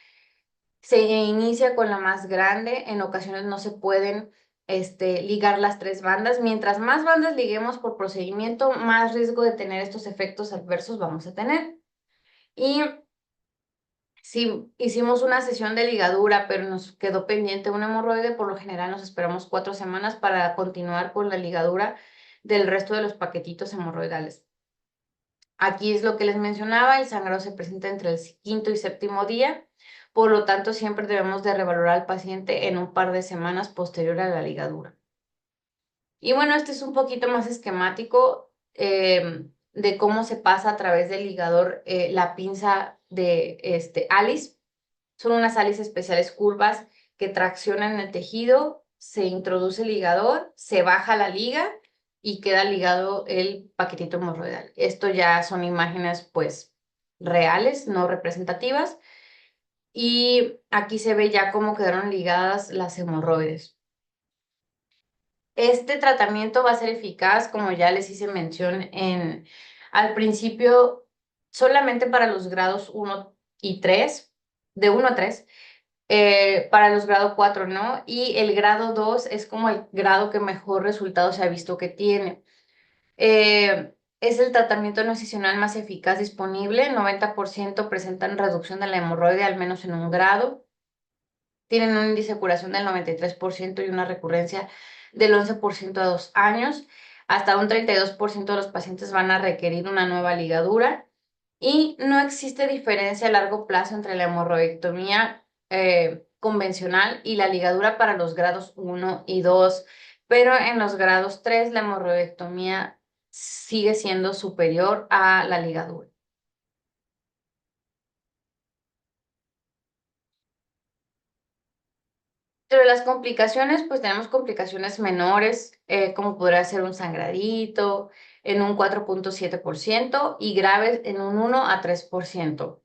Se inicia con la más grande, en ocasiones no se pueden ligar las 3 bandas. Mientras más bandas liguemos por procedimiento, más riesgo de tener estos efectos adversos vamos a tener. Y si hicimos una sesión de ligadura, pero nos quedó pendiente un hemorroide, por lo general nos esperamos 4 semanas para continuar con la ligadura del resto de los paquetitos hemorroidales. Aquí es lo que les mencionaba, el sangrado se presenta entre el quinto y séptimo día, por lo tanto siempre debemos de revalorar al paciente en un par de semanas posterior a la ligadura. Y bueno, este es un poquito más esquemático de cómo se pasa a través del ligador la pinza de Alice. Son unas Alice especiales curvas que traccionan el tejido, se introduce el ligador, se baja la liga y queda ligado el paquetito hemorroidal. Esto ya son imágenes pues reales, no representativas. Y aquí se ve ya cómo quedaron ligadas las hemorroides. Este tratamiento va a ser eficaz, como ya les hice mención al principio, solamente para los grados 1 y 3, de 1 a 3, para los grado 4 no, y el grado 2 es como el grado que mejor resultado se ha visto que tiene. Es el tratamiento nutricional más eficaz disponible, 90% presentan reducción de la hemorroide al menos en un grado, tienen un índice de curación del 93% y una recurrencia del 11% a 2 años. Hasta un 32% de los pacientes van a requerir una nueva ligadura y no existe diferencia a largo plazo entre la hemorroidectomía convencional y la ligadura para los grados 1 y 2, pero en los grados 3 la hemorroidectomía sigue siendo superior a la ligadura. Pero las complicaciones, pues tenemos complicaciones menores, como podría ser un sangradito en un 4.7% y graves en un 1 a 3%.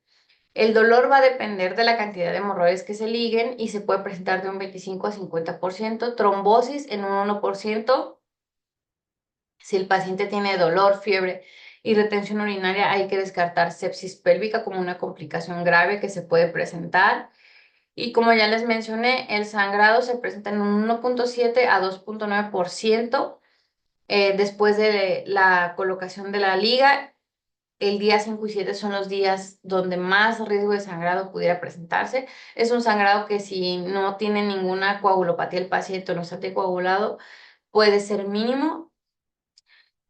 El dolor va a depender de la cantidad de hemorroides que se liguen y se puede presentar de un 25 a 50%, trombosis en un 1%. Si el paciente tiene dolor, fiebre y retención urinaria, hay que descartar sepsis pélvica como una complicación grave que se puede presentar. Y como ya les mencioné, el sangrado se presenta en un 1.7 a 2.9% después de la colocación de la liga. El día 5 y 7 son los días donde más riesgo de sangrado pudiera presentarse. Es un sangrado que si no tiene ninguna coagulopatía el paciente o no está anticoagulado, puede ser mínimo,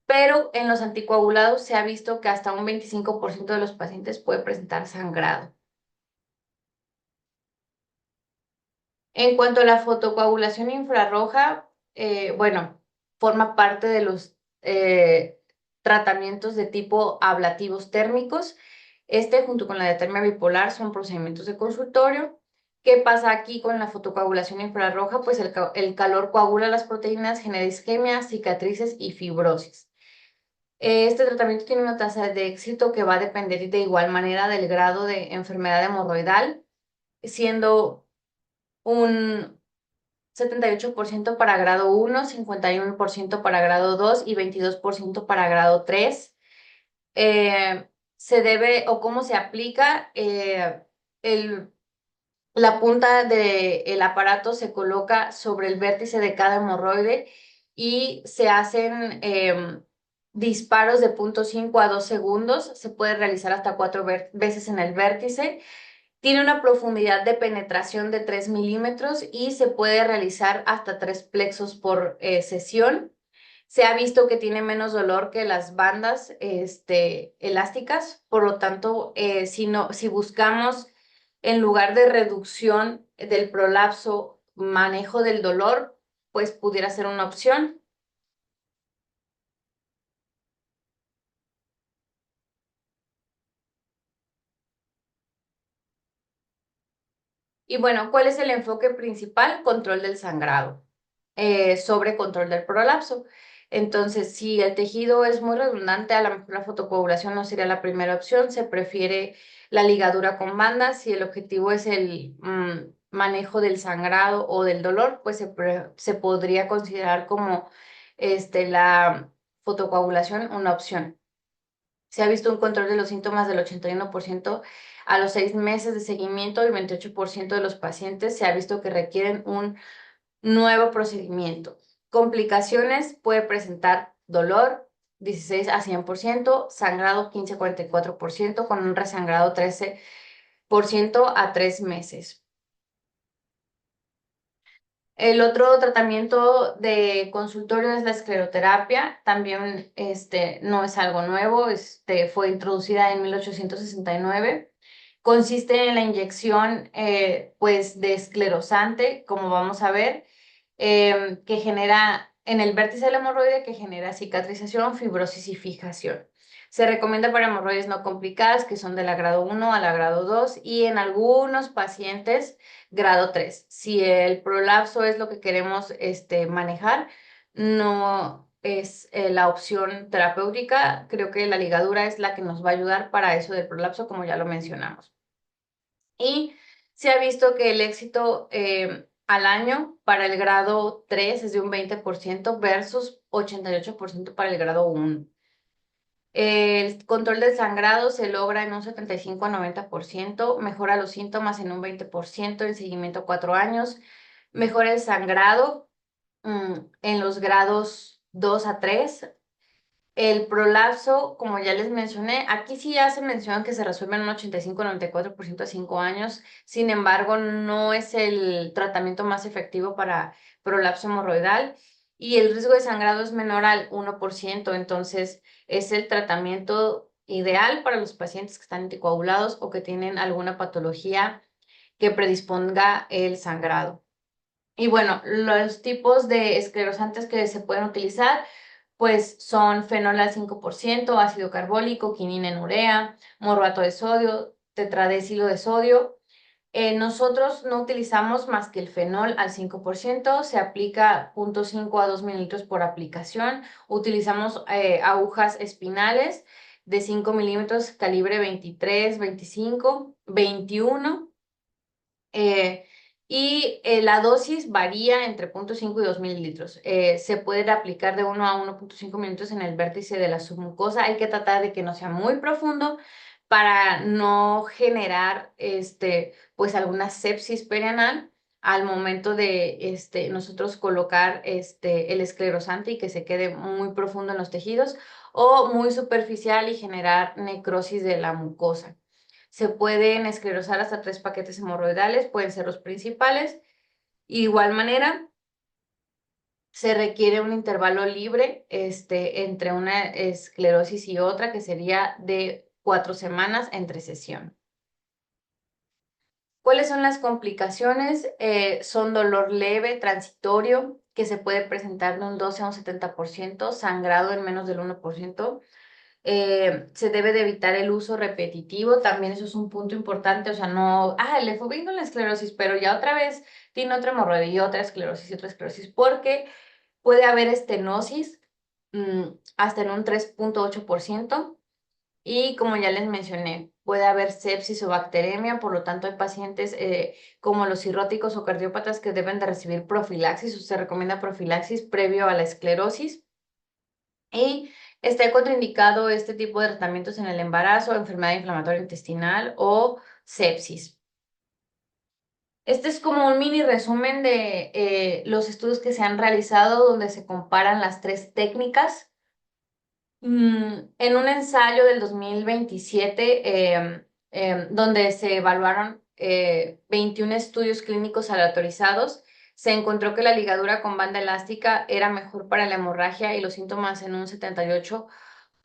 pero en los anticoagulados se ha visto que hasta un 25% de los pacientes puede presentar sangrado. En cuanto a la fotocoagulación infrarroja, bueno, forma parte de los tratamientos de tipo ablativos térmicos. Este, junto con la diatermia bipolar, son procedimientos de consultorio. ¿Qué pasa aquí con la fotocoagulación infrarroja? Pues el calor coagula las proteínas, genera isquemia, cicatrices y fibrosis. Este tratamiento tiene una tasa de éxito que va a depender de igual manera del grado de enfermedad hemorroidal, siendo un 78% para grado 1, 51% para grado 2 y 22% para grado 3. Se debe, o cómo se aplica, el, la punta del aparato se coloca sobre el vértice de cada hemorroide y se hacen disparos de 0.5 a 2 segundos. Se puede realizar hasta 4 veces en el vértice. Tiene una profundidad de penetración de 3 milímetros y se puede realizar hasta 3 plexos por sesión. Se ha visto que tiene menos dolor que las bandas elásticas, por lo tanto, si buscamos en lugar de reducción del prolapso, manejo del dolor, pues pudiera ser una opción. Y bueno, ¿cuál es el enfoque principal? Control del sangrado, sobre control del prolapso. Entonces, si el tejido es muy redundante, a lo mejor la fotocoagulación no sería la primera opción, se prefiere la ligadura con bandas. Si el objetivo es el manejo del sangrado o del dolor, pues se podría considerar como la fotocoagulación una opción. Se ha visto un control de los síntomas del 81% a los 6 meses de seguimiento y 28% de los pacientes se ha visto que requieren un nuevo procedimiento. Complicaciones: puede presentar dolor 16 a 100%, sangrado 15 a 44%, con un resangrado 13% a 3 meses. El otro tratamiento de consultorio es la escleroterapia. También no es algo nuevo, fue introducida en 1869. Consiste en la inyección pues, de esclerosante, como vamos a ver, que genera en el vértice del hemorroide, que genera cicatrización, fibrosis y fijación. Se recomienda para hemorroides no complicadas, que son de la grado 1 a la grado 2, y en algunos pacientes grado 3. Si el prolapso es lo que queremos manejar, no es la opción terapéutica. Creo que la ligadura es la que nos va a ayudar para eso del prolapso, como ya lo mencionamos. Y se ha visto que el éxito al año para el grado 3 es de un 20% versus 88% para el grado 1. El control del sangrado se logra en un 75 a 90%, mejora los síntomas en un 20%, en seguimiento a 4 años, mejora el sangrado en los grados 2 a 3. El prolapso, como ya les mencioné, aquí sí ya se menciona que se resuelve en un 85-94% a 5 años. Sin embargo, no es el tratamiento más efectivo para prolapso hemorroidal y el riesgo de sangrado es menor al 1%. Entonces, es el tratamiento ideal para los pacientes que están anticoagulados o que tienen alguna patología que predisponga el sangrado. Y bueno, los tipos de esclerosantes que se pueden utilizar pues son fenol al 5%, ácido carbólico, quinina en urea, morbato de sodio, tetradecilo de sodio. Nosotros no utilizamos más que el fenol al 5%, se aplica 0.5 a 2 mililitros por aplicación. Utilizamos agujas espinales de 5 milímetros, calibre 23, 25, 21. La dosis varía entre 0.5 y 2 mililitros. Se puede aplicar de 1 a 1.5 mililitros en el vértice de la submucosa. Hay que tratar de que no sea muy profundo para no generar pues alguna sepsis perianal al momento de nosotros colocar el esclerosante y que se quede muy profundo en los tejidos o muy superficial y generar necrosis de la mucosa. Se pueden esclerosar hasta 3 paquetes hemorroidales, pueden ser los principales. Igual manera, se requiere un intervalo libre entre una esclerosis y otra, que sería de 4 semanas entre sesión. ¿Cuáles son las complicaciones? Son dolor leve, transitorio, que se puede presentar de un 12 a un 70%, sangrado en menos del 1%. Se debe de evitar el uso repetitivo, también eso es un punto importante, o sea, no, le fue bien con la esclerosis, pero ya otra vez tiene otra hemorroide y otra esclerosis, porque puede haber estenosis hasta en un 3.8%, y como ya les mencioné, puede haber sepsis o bacteremia, por lo tanto hay pacientes como los cirróticos o cardiópatas que deben de recibir profilaxis, o se recomienda profilaxis previo a la esclerosis. Y está contraindicado este tipo de tratamientos en el embarazo, enfermedad inflamatoria intestinal o sepsis. Este es como un mini resumen de los estudios que se han realizado donde se comparan las 3 técnicas. En un ensayo del 2027, donde se evaluaron 21 estudios clínicos aleatorizados, se encontró que la ligadura con banda elástica era mejor para la hemorragia y los síntomas en un 78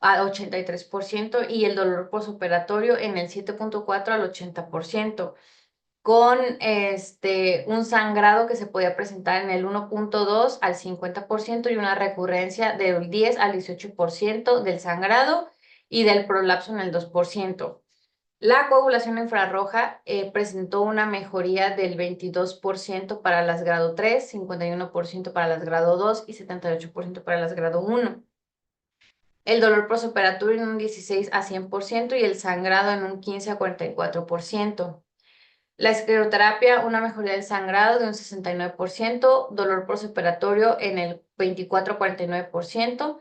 al 83% y el dolor posoperatorio en el 7.4 al 80%, con un sangrado que se podía presentar en el 1.2 al 50% y una recurrencia del 10 al 18% del sangrado y del prolapso en el 2%. La coagulación infrarroja presentó una mejoría del 22% para las grado 3, 51% para las grado 2 y 78% para las grado 1. El dolor posoperatorio en un 16 a 100% y el sangrado en un 15 a 44%. La escleroterapia, una mejoría del sangrado de un 69%, dolor postoperatorio en el 24 a 49%,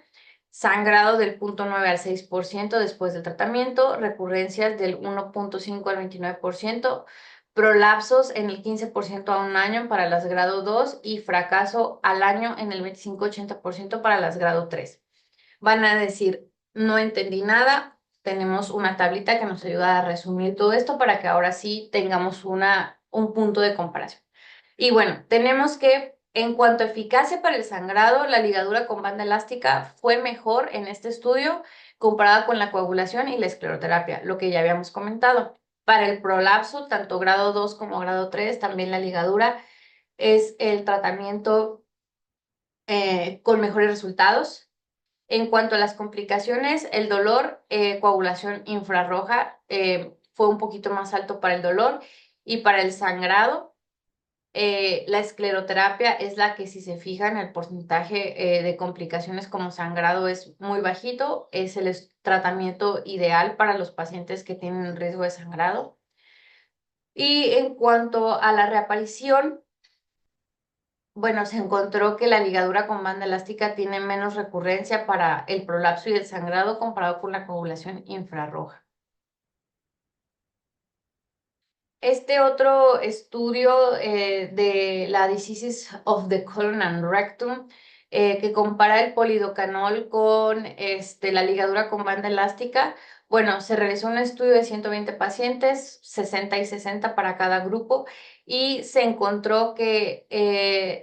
sangrado del 0.9 al 6% después del tratamiento, recurrencias del 1.5 al 29%, prolapsos en el 15% a un año para las grado 2 y fracaso al año en el 25-80% para las grado 3. Van a decir, no entendí nada. Tenemos una tablita que nos ayuda a resumir todo esto para que ahora sí tengamos un punto de comparación. Y bueno, tenemos que, en cuanto a eficacia para el sangrado, la ligadura con banda elástica fue mejor en este estudio comparada con la coagulación y la escleroterapia, lo que ya habíamos comentado. Para el prolapso, tanto grado 2 como grado 3, también la ligadura es el tratamiento con mejores resultados. En cuanto a las complicaciones, el dolor, coagulación infrarroja fue un poquito más alto para el dolor y para el sangrado. La escleroterapia es la que, si se fijan, el porcentaje de complicaciones como sangrado es muy bajito, es el tratamiento ideal para los pacientes que tienen riesgo de sangrado. Y en cuanto a la reaparición, Bueno, se encontró que la ligadura con banda elástica tiene menos recurrencia para el prolapso y el sangrado comparado con la coagulación infrarroja. Este otro estudio de la Diseases of the Colon and Rectum, que compara el polidocanol con la ligadura con banda elástica, bueno, se realizó un estudio de 120 pacientes, 60 y 60 para cada grupo, y se encontró que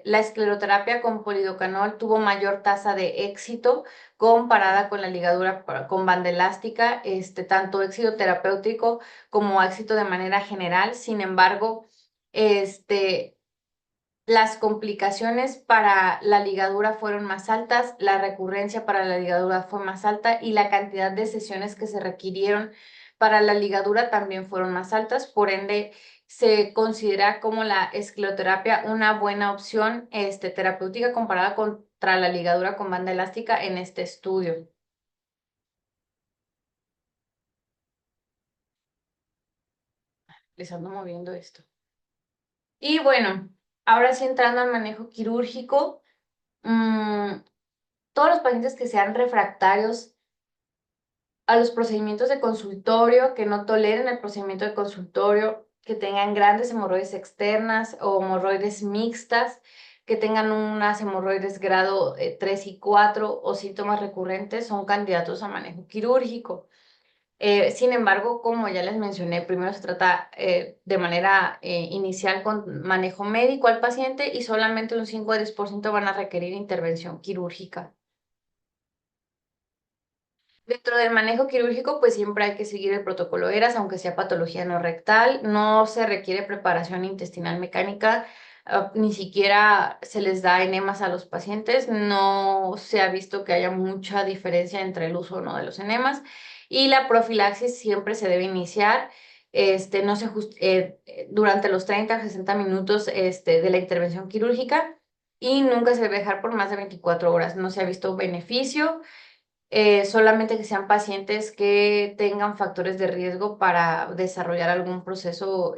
la escleroterapia con polidocanol tuvo mayor tasa de éxito comparada con la ligadura con banda elástica, tanto éxito terapéutico como éxito de manera general. Sin embargo, las complicaciones para la ligadura fueron más altas, la recurrencia para la ligadura fue más alta y la cantidad de sesiones que se requirieron para la ligadura también fueron más altas. Por ende, se considera como la escleroterapia una buena opción terapéutica comparada contra la ligadura con banda elástica en este estudio. Les ando moviendo esto. Y bueno, ahora sí entrando al manejo quirúrgico, todos los pacientes que sean refractarios a los procedimientos de consultorio, que no toleren el procedimiento de consultorio, que tengan grandes hemorroides externas o hemorroides mixtas, que tengan unas hemorroides grado 3 y 4 o síntomas recurrentes, son candidatos a manejo quirúrgico. Sin embargo, como ya les mencioné, primero se trata de manera inicial con manejo médico al paciente y solamente un 5 a 10% van a requerir intervención quirúrgica. Dentro del manejo quirúrgico, pues siempre hay que seguir el protocolo ERAS, aunque sea patología no rectal. No se requiere preparación intestinal mecánica, ni siquiera se les da enemas a los pacientes. No se ha visto que haya mucha diferencia entre el uso o no de los enemas. Y la profilaxis siempre se debe iniciar no se durante los 30 a 60 minutos de la intervención quirúrgica y nunca se debe dejar por más de 24 horas. No se ha visto beneficio solamente que sean pacientes que tengan factores de riesgo para desarrollar algún proceso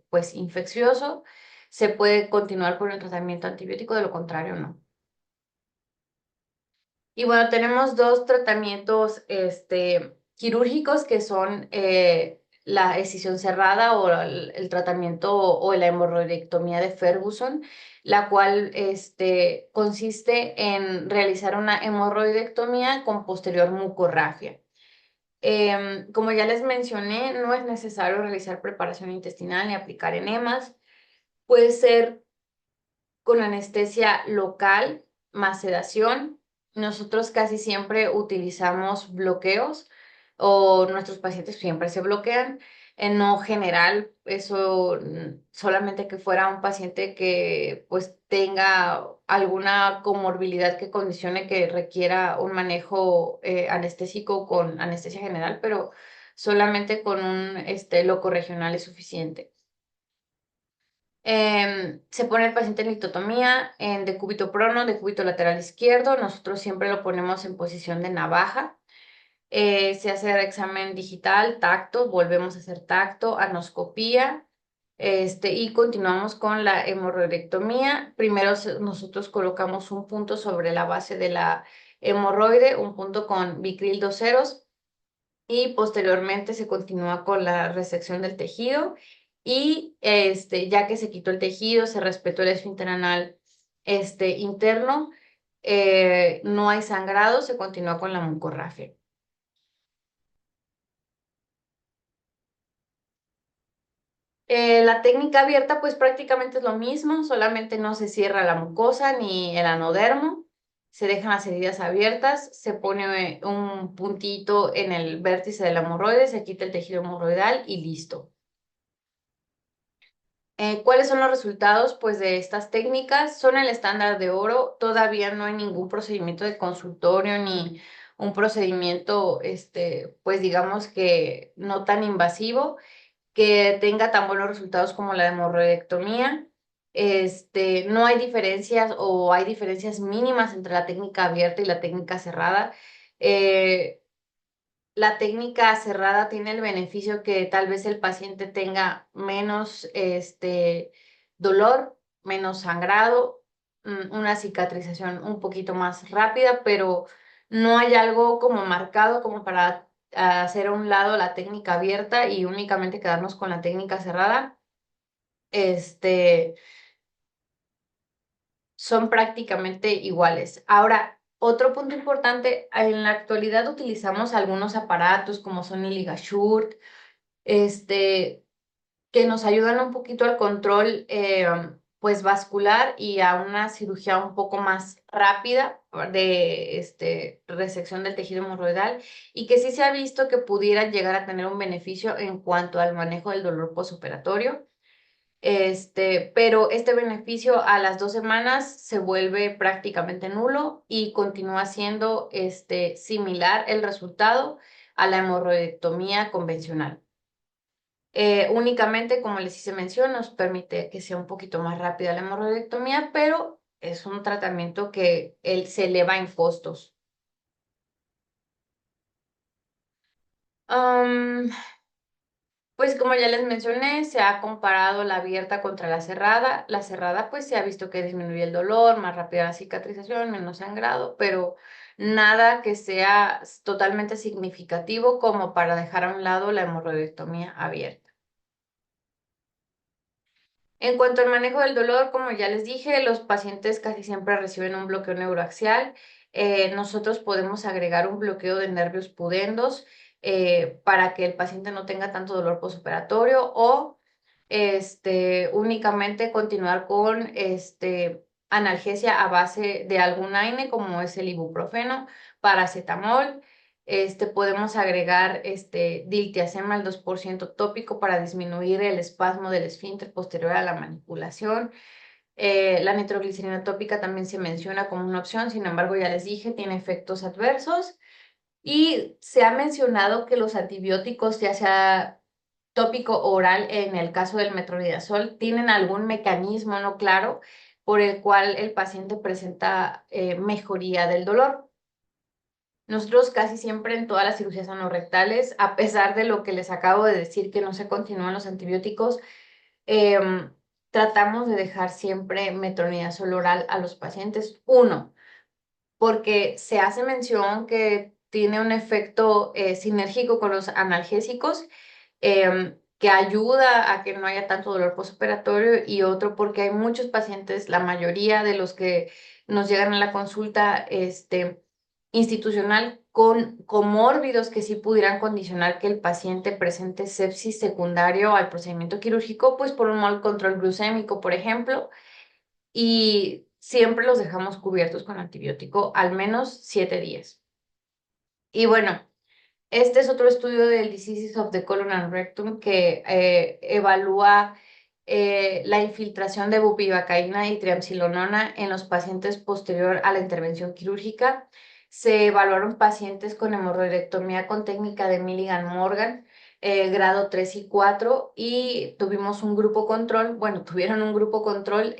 pues, infeccioso, se puede continuar con el tratamiento antibiótico, de lo contrario no. Y bueno, tenemos dos tratamientos quirúrgicos que son la escisión cerrada o el tratamiento o la hemorroidectomía de Ferguson, la cual consiste en realizar una hemorroidectomía con posterior mucorragia. Como ya les mencioné, no es necesario realizar preparación intestinal ni aplicar enemas. Puede ser con anestesia local más sedación. Nosotros casi siempre utilizamos bloqueos o nuestros pacientes siempre se bloquean. En no general, eso solamente que fuera un paciente que pues tenga alguna comorbilidad que condicione que requiera un manejo anestésico con anestesia general, pero solamente con un loco regional es suficiente. Se pone el paciente en litotomía, en decúbito prono, decúbito lateral izquierdo. Nosotros siempre lo ponemos en posición de navaja. Se hace el examen digital, tacto, volvemos a hacer tacto, anoscopía, y continuamos con la hemorroidectomía. Primero nosotros colocamos un punto sobre la base de la hemorroide, un punto con Vicryl 2 ceros, y posteriormente se continúa con la resección del tejido y ya que se quitó el tejido, se respetó el esfínter anal interno, no hay sangrado, se continúa con la mucorrafia. La técnica abierta pues prácticamente es lo mismo, solamente no se cierra la mucosa ni el anodermo, se dejan las heridas abiertas, se pone un puntito en el vértice del hemorroide, se quita el tejido hemorroidal y listo. ¿Cuáles son los resultados pues, de estas técnicas? Son el estándar de oro. Todavía no hay ningún procedimiento de consultorio ni un procedimiento, pues digamos que no tan invasivo, que tenga tan buenos resultados como la hemorroidectomía. No hay diferencias o hay diferencias mínimas entre la técnica abierta y la técnica cerrada. La técnica cerrada tiene el beneficio que tal vez el paciente tenga menos dolor, menos sangrado, una cicatrización un poquito más rápida, pero no hay algo como marcado como para hacer a un lado la técnica abierta y únicamente quedarnos con la técnica cerrada. Este, son prácticamente iguales. Ahora, otro punto importante, en la actualidad utilizamos algunos aparatos como son el LigaSure, este, que nos ayudan un poquito al control pues vascular y a una cirugía un poco más rápida de resección del tejido hemorroidal y que sí se ha visto que pudiera llegar a tener un beneficio en cuanto al manejo del dolor posoperatorio. Pero este beneficio a las 2 semanas se vuelve prácticamente nulo y continúa siendo similar el resultado a la hemorroidectomía convencional. Únicamente, como les hice mención, nos permite que sea un poquito más rápida la hemorroidectomía, pero es un tratamiento que se eleva en costos. Pues como ya les mencioné, se ha comparado la abierta contra la cerrada. La cerrada pues se ha visto que disminuye el dolor, más rápida la cicatrización, menos sangrado, pero nada que sea totalmente significativo como para dejar a un lado la hemorroidectomía abierta. En cuanto al manejo del dolor, como ya les dije, los pacientes casi siempre reciben un bloqueo neuroaxial. Nosotros podemos agregar un bloqueo de nervios pudendos para que el paciente no tenga tanto dolor postoperatorio o únicamente continuar con analgesia a base de algún AINE como es el ibuprofeno, paracetamol. Podemos agregar diltiazem al 2% tópico para disminuir el espasmo del esfínter posterior a la manipulación. La nitroglicerina tópica también se menciona como una opción, sin embargo, ya les dije, tiene efectos adversos. Y se ha mencionado que los antibióticos, ya sea tópico o oral, en el caso del metronidazol, tienen algún mecanismo no claro por el cual el paciente presenta mejoría del dolor. Nosotros casi siempre en todas las cirugías anorrectales, a pesar de lo que les acabo de decir, que no se continúan los antibióticos, em, tratamos de dejar siempre metronidazol oral a los pacientes. Uno, porque se hace mención que tiene un efecto sinérgico con los analgésicos que ayuda a que no haya tanto dolor postoperatorio y otro porque hay muchos pacientes, la mayoría de los que nos llegan a la consulta institucional con comórbidos que sí pudieran condicionar que el paciente presente sepsis secundario al procedimiento quirúrgico, pues por un mal control glucémico, por ejemplo, y siempre los dejamos cubiertos con antibiótico al menos 7 días. Y bueno, este es otro estudio del Diseases of the Colon and Rectum que evalúa la infiltración de bupivacaína y triamcinolona en los pacientes posterior a la intervención quirúrgica. Se evaluaron pacientes con hemorroidectomía con técnica de Milligan-Morgan, grado 3 y 4, y tuvimos un grupo control, bueno, tuvieron un grupo control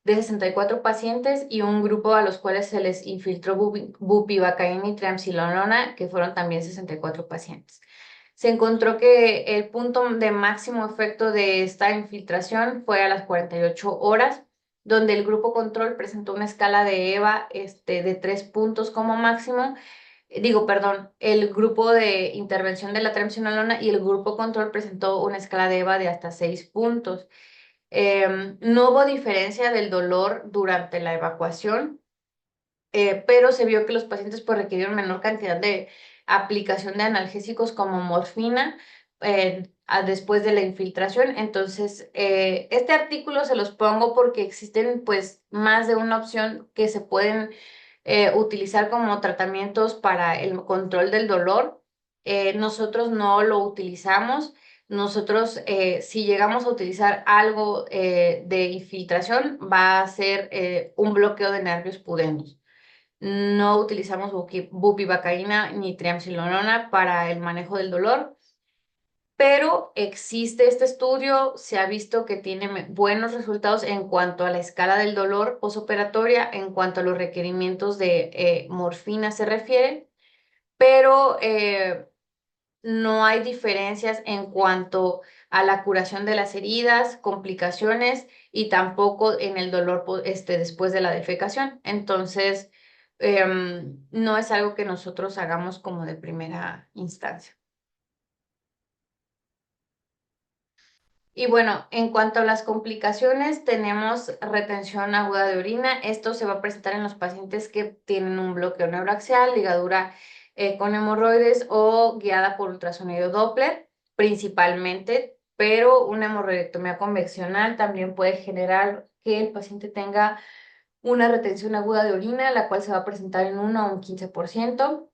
de 64 pacientes y un grupo a los cuales se les infiltró bupivacaína y triamcinolona, que fueron también 64 pacientes. Se encontró que el punto de máximo efecto de esta infiltración fue a las 48 horas, donde el grupo control presentó una escala de EVA de 3 puntos como máximo. El grupo de intervención de la triamcinolona y el grupo control presentó una escala de EVA de hasta 6 puntos. No hubo diferencia del dolor durante la evacuación, pero se vio que los pacientes pues, requirieron menor cantidad de aplicación de analgésicos como morfina después de la infiltración. Entonces, este artículo se los pongo porque existen pues más de una opción que se pueden utilizar como tratamientos para el control del dolor. Nosotros no lo utilizamos. Nosotros, si llegamos a utilizar algo de infiltración, va a ser un bloqueo de nervios pudendos. No utilizamos bupivacaína ni triamcinolona para el manejo del dolor, pero existe este estudio, se ha visto que tiene buenos resultados en cuanto a la escala del dolor posoperatoria, en cuanto a los requerimientos de morfina se refiere, pero no hay diferencias en cuanto a la curación de las heridas, complicaciones y tampoco en el dolor después de la defecación. Entonces, no es algo que nosotros hagamos como de primera instancia. Y bueno, en cuanto a las complicaciones, tenemos retención aguda de orina. Esto se va a presentar en los pacientes que tienen un bloqueo neuroaxial, ligadura con hemorroides o guiada por ultrasonido Doppler, principalmente, pero una hemorroidectomía convencional también puede generar que el paciente tenga una retención aguda de orina, la cual se va a presentar en 1 a un 15%.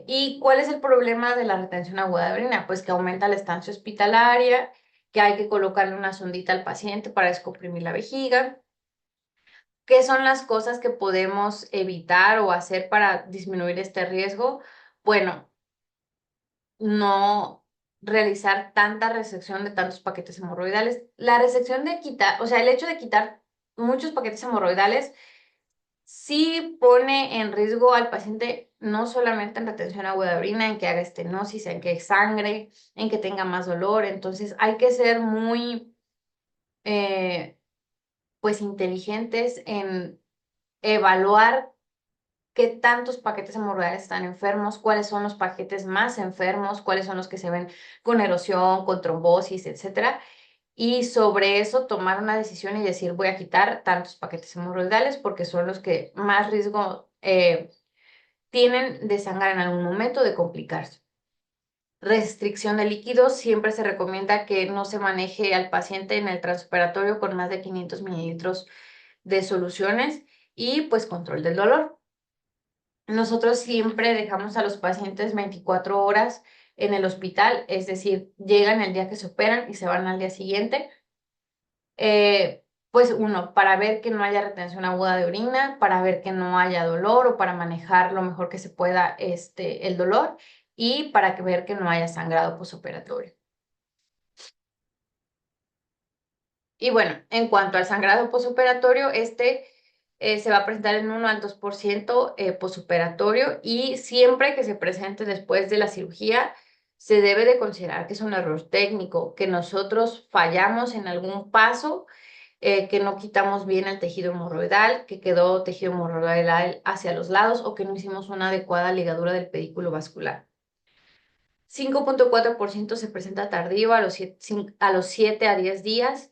¿Y cuál es el problema de la retención aguda de orina? Pues que aumenta la estancia hospitalaria, que hay que colocarle una sondita al paciente para descomprimir la vejiga. ¿Qué son las cosas que podemos evitar o hacer para disminuir este riesgo? Bueno, no realizar tanta resección de tantos paquetes hemorroidales. La resección de quitar, o sea, el hecho de quitar muchos paquetes hemorroidales sí pone en riesgo al paciente no solamente en retención aguda de orina, en que haga estenosis, en que sangre, en que tenga más dolor. Entonces hay que ser muy pues inteligentes en evaluar qué tantos paquetes hemorroidales están enfermos, cuáles son los paquetes más enfermos, cuáles son los que se ven con erosión, con trombosis, etcétera. Y sobre eso tomar una decisión y decir, voy a quitar tantos paquetes hemorroidales porque son los que más riesgo tienen de sangrar en algún momento, de complicarse. Restricción de líquidos, siempre se recomienda que no se maneje al paciente en el transoperatorio con más de 500 mililitros de soluciones y pues control del dolor. Nosotros siempre dejamos a los pacientes 24 horas en el hospital, es decir, llegan el día que se operan y se van al día siguiente. Pues uno, para ver que no haya retención aguda de orina, para ver que no haya dolor o para manejar lo mejor que se pueda el dolor y para ver que no haya sangrado posoperatorio. Y bueno, en cuanto al sangrado posoperatorio, se va a presentar en 1 al 2% posoperatorio y siempre que se presente después de la cirugía, se debe de considerar que es un error técnico, que nosotros fallamos en algún paso, que no quitamos bien el tejido hemorroidal, que quedó tejido hemorroidal hacia los lados o que no hicimos una adecuada ligadura del pedículo vascular. 5.4% se presenta tardío a los 7 a 10 días.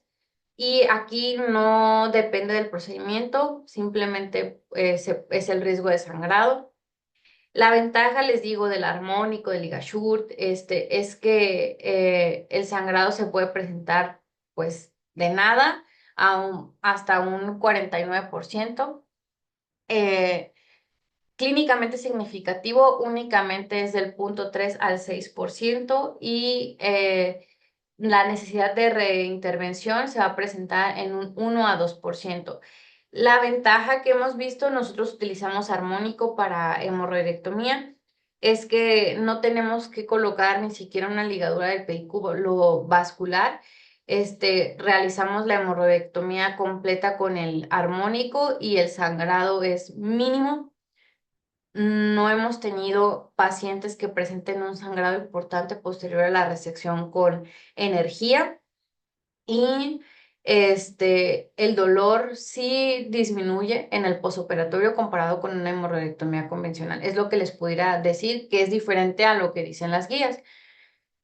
Y aquí no depende del procedimiento, simplemente es el riesgo de sangrado. La ventaja, les digo, del armónico, del LigaSure, es que el sangrado se puede presentar pues de nada hasta un 49%. Clínicamente significativo únicamente es del 0.3 al 6% y la necesidad de reintervención se va a presentar en un 1 a 2%. La ventaja que hemos visto, nosotros utilizamos armónico para hemorroidectomía, es que no tenemos que colocar ni siquiera una ligadura del pedículo vascular. Realizamos la hemorroidectomía completa con el armónico y el sangrado es mínimo. No hemos tenido pacientes que presenten un sangrado importante posterior a la resección con energía y el dolor sí disminuye en el posoperatorio comparado con una hemorroidectomía convencional. Es lo que les pudiera decir, que es diferente a lo que dicen las guías.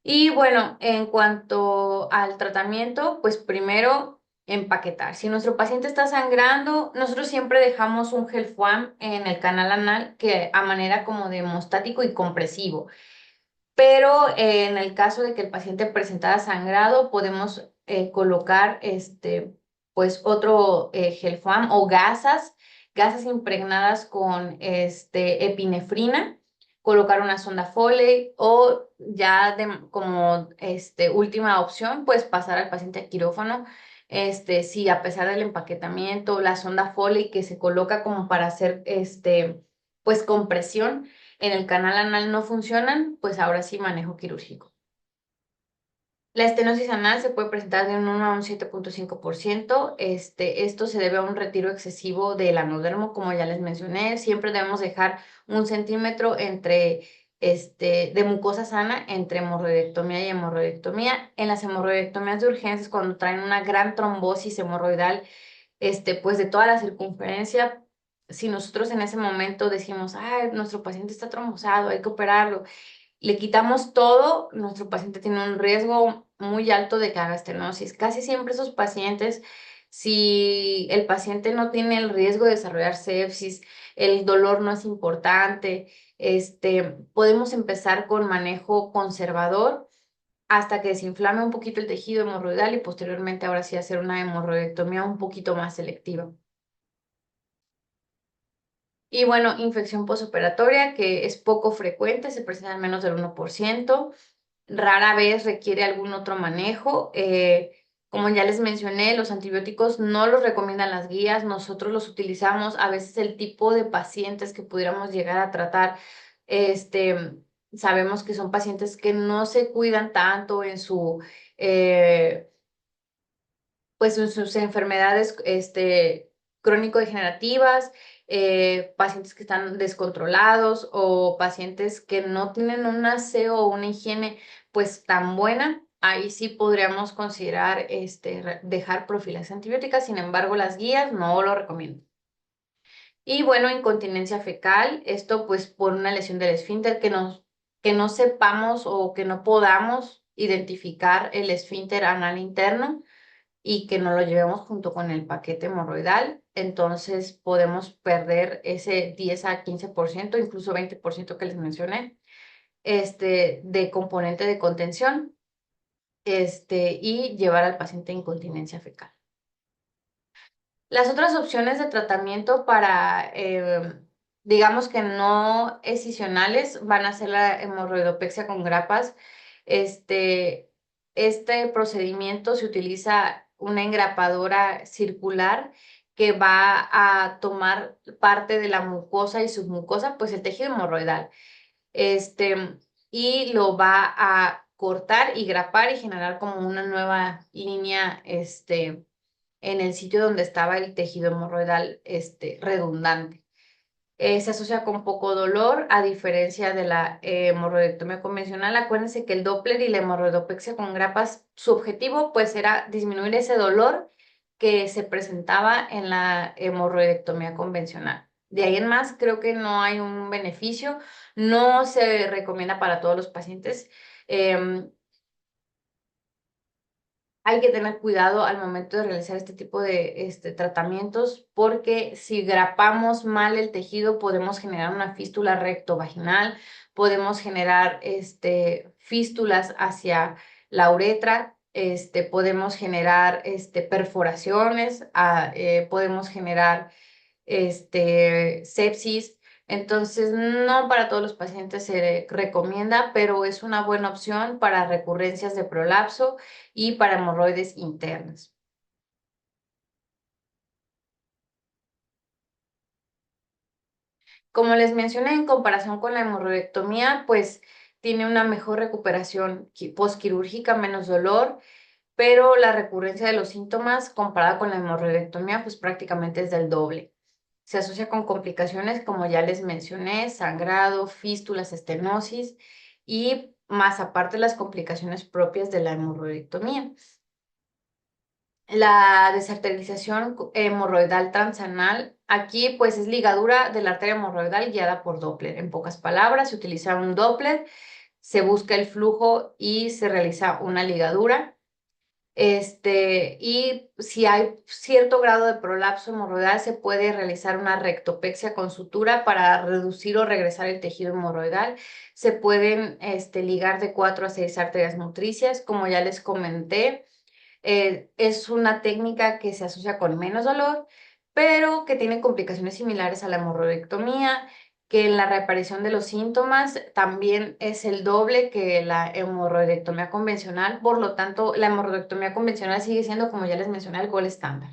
Y bueno, en cuanto al tratamiento, pues primero empaquetar. Si nuestro paciente está sangrando, nosotros siempre dejamos un gel FOAM en el canal anal que a manera como de hemostático y compresivo. Pero en el caso de que el paciente presentara sangrado, podemos colocar pues otro gel FOAM o gasas impregnadas con epinefrina, colocar una sonda Foley o ya como última opción, pues pasar al paciente a quirófano. Si a pesar del empaquetamiento, la sonda Foley que se coloca como para hacer pues compresión en el canal anal no funcionan, pues ahora sí manejo quirúrgico. La estenosis anal se puede presentar de un 1 a un 7.5%. Esto se debe a un retiro excesivo del anodermo, como ya les mencioné. Siempre debemos dejar 1 centímetro entre de mucosa sana entre hemorroidectomía y hemorroidectomía. En las hemorroidectomías de urgencias, cuando traen una gran trombosis hemorroidal, pues de toda la circunferencia, si nosotros en ese momento decimos, ay, nuestro paciente está trombosado, hay que operarlo, le quitamos todo, nuestro paciente tiene un riesgo muy alto de que haga estenosis. Casi siempre esos pacientes, si el paciente no tiene el riesgo de desarrollar sepsis, el dolor no es importante, podemos empezar con manejo conservador hasta que desinflame un poquito el tejido hemorroidal y posteriormente ahora sí hacer una hemorroidectomía un poquito más selectiva. Y bueno, infección posoperatoria, que es poco frecuente, se presenta en menos del 1%, rara vez requiere algún otro manejo. Como ya les mencioné, los antibióticos no los recomiendan las guías, nosotros los utilizamos. A veces el tipo de pacientes que pudiéramos llegar a tratar, este, sabemos que son pacientes que no se cuidan tanto en eh, pues en sus enfermedades crónico-degenerativas, pacientes que están descontrolados o pacientes que no tienen un aseo o una higiene pues tan buena, ahí sí podríamos considerar dejar profilaxis antibiótica. Sin embargo, las guías no lo recomiendan. Y bueno, incontinencia fecal, esto pues por una lesión del esfínter que no sepamos o que no podamos identificar el esfínter anal interno y que no lo llevemos junto con el paquete hemorroidal, entonces podemos perder ese 10 a 15%, incluso 20% que les mencioné, de componente de contención, y llevar al paciente a incontinencia fecal. Las otras opciones de tratamiento para, digamos que no escisionales, van a ser la hemorroidopexia con grapas. Este procedimiento se utiliza una engrapadora circular que va a tomar parte de la mucosa y submucosa, pues el tejido hemorroidal, y lo va a cortar y grapar y generar como una nueva línea, en el sitio donde estaba el tejido hemorroidal redundante. Se asocia con poco dolor, a diferencia de la hemorroidectomía convencional. Acuérdense que el Doppler y la hemorroidopexia con grapas, su objetivo pues era disminuir ese dolor que se presentaba en la hemorroidectomía convencional. De ahí en más, creo que no hay un beneficio, no se recomienda para todos los pacientes. Hay que tener cuidado al momento de realizar este tipo de tratamientos, porque si grapamos mal el tejido podemos generar una fístula rectovaginal, podemos generar fístulas hacia la uretra, podemos generar perforaciones, podemos generar sepsis. Entonces, no para todos los pacientes se recomienda, pero es una buena opción para recurrencias de prolapso y para hemorroides internas. Como les mencioné, en comparación con la hemorroidectomía, pues tiene una mejor recuperación postquirúrgica, menos dolor, pero la recurrencia de los síntomas comparada con la hemorroidectomía, pues prácticamente es del doble. Se asocia con complicaciones, como ya les mencioné, sangrado, fístulas, estenosis y más aparte las complicaciones propias de la hemorroidectomía. La desarterialización hemorroidal transanal, aquí pues es ligadura de la arteria hemorroidal guiada por Doppler. En pocas palabras, se utiliza un Doppler, se busca el flujo y se realiza una ligadura. Y si hay cierto grado de prolapso hemorroidal, se puede realizar una rectopexia con sutura para reducir o regresar el tejido hemorroidal. Se pueden ligar de 4 a 6 arterias motricias, como ya les comenté. Es una técnica que se asocia con menos dolor, pero que tiene complicaciones similares a la hemorroidectomía, que en la reaparición de los síntomas también es el doble que la hemorroidectomía convencional. Por lo tanto, la hemorroidectomía convencional sigue siendo, como ya les mencioné, el gol estándar.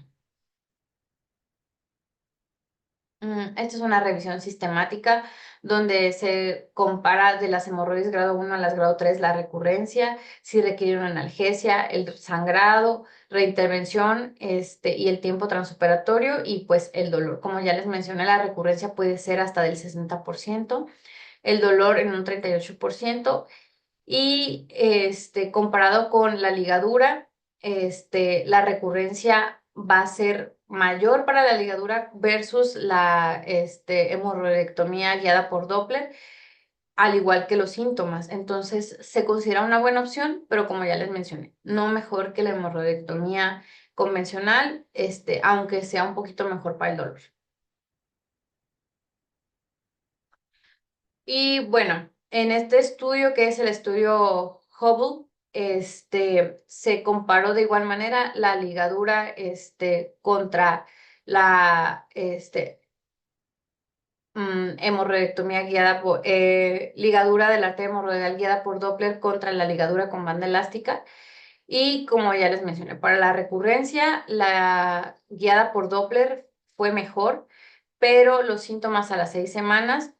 Esta es una revisión sistemática donde se compara de las hemorroides grado 1 a las grado 3 la recurrencia, si requiere una analgesia, el sangrado, reintervención, y el tiempo transoperatorio y pues el dolor. Como ya les mencioné, la recurrencia puede ser hasta del 60%. el dolor en un 38%. Y comparado con la ligadura, la recurrencia va a ser mayor para la ligadura versus la hemorroidectomía guiada por Doppler, al igual que los síntomas. Entonces, se considera una buena opción, pero como ya les mencioné, no mejor que la hemorroidectomía convencional, aunque sea un poquito mejor para el dolor. Y bueno, en este estudio, que es el estudio Hubble, se comparó de igual manera la ligadura contra la hemorroidectomía guiada por ligadura del arteria hemorroidal guiada por Doppler contra la ligadura con banda elástica. Y como ya les mencioné, para la recurrencia, la guiada por Doppler fue mejor, pero los síntomas a las 6 semanas,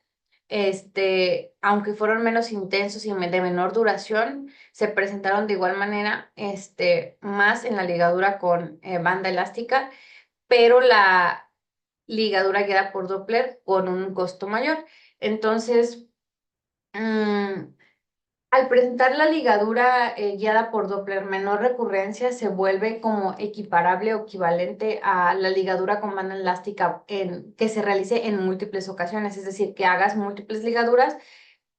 aunque fueron menos intensos y de menor duración, se presentaron de igual manera, más en la ligadura con banda elástica, pero la ligadura guiada por Doppler con un costo mayor. Entonces, al presentar la ligadura guiada por Doppler menor recurrencia, se vuelve como equiparable o equivalente a la ligadura con banda elástica que se realice en múltiples ocasiones, es decir, que hagas múltiples ligaduras,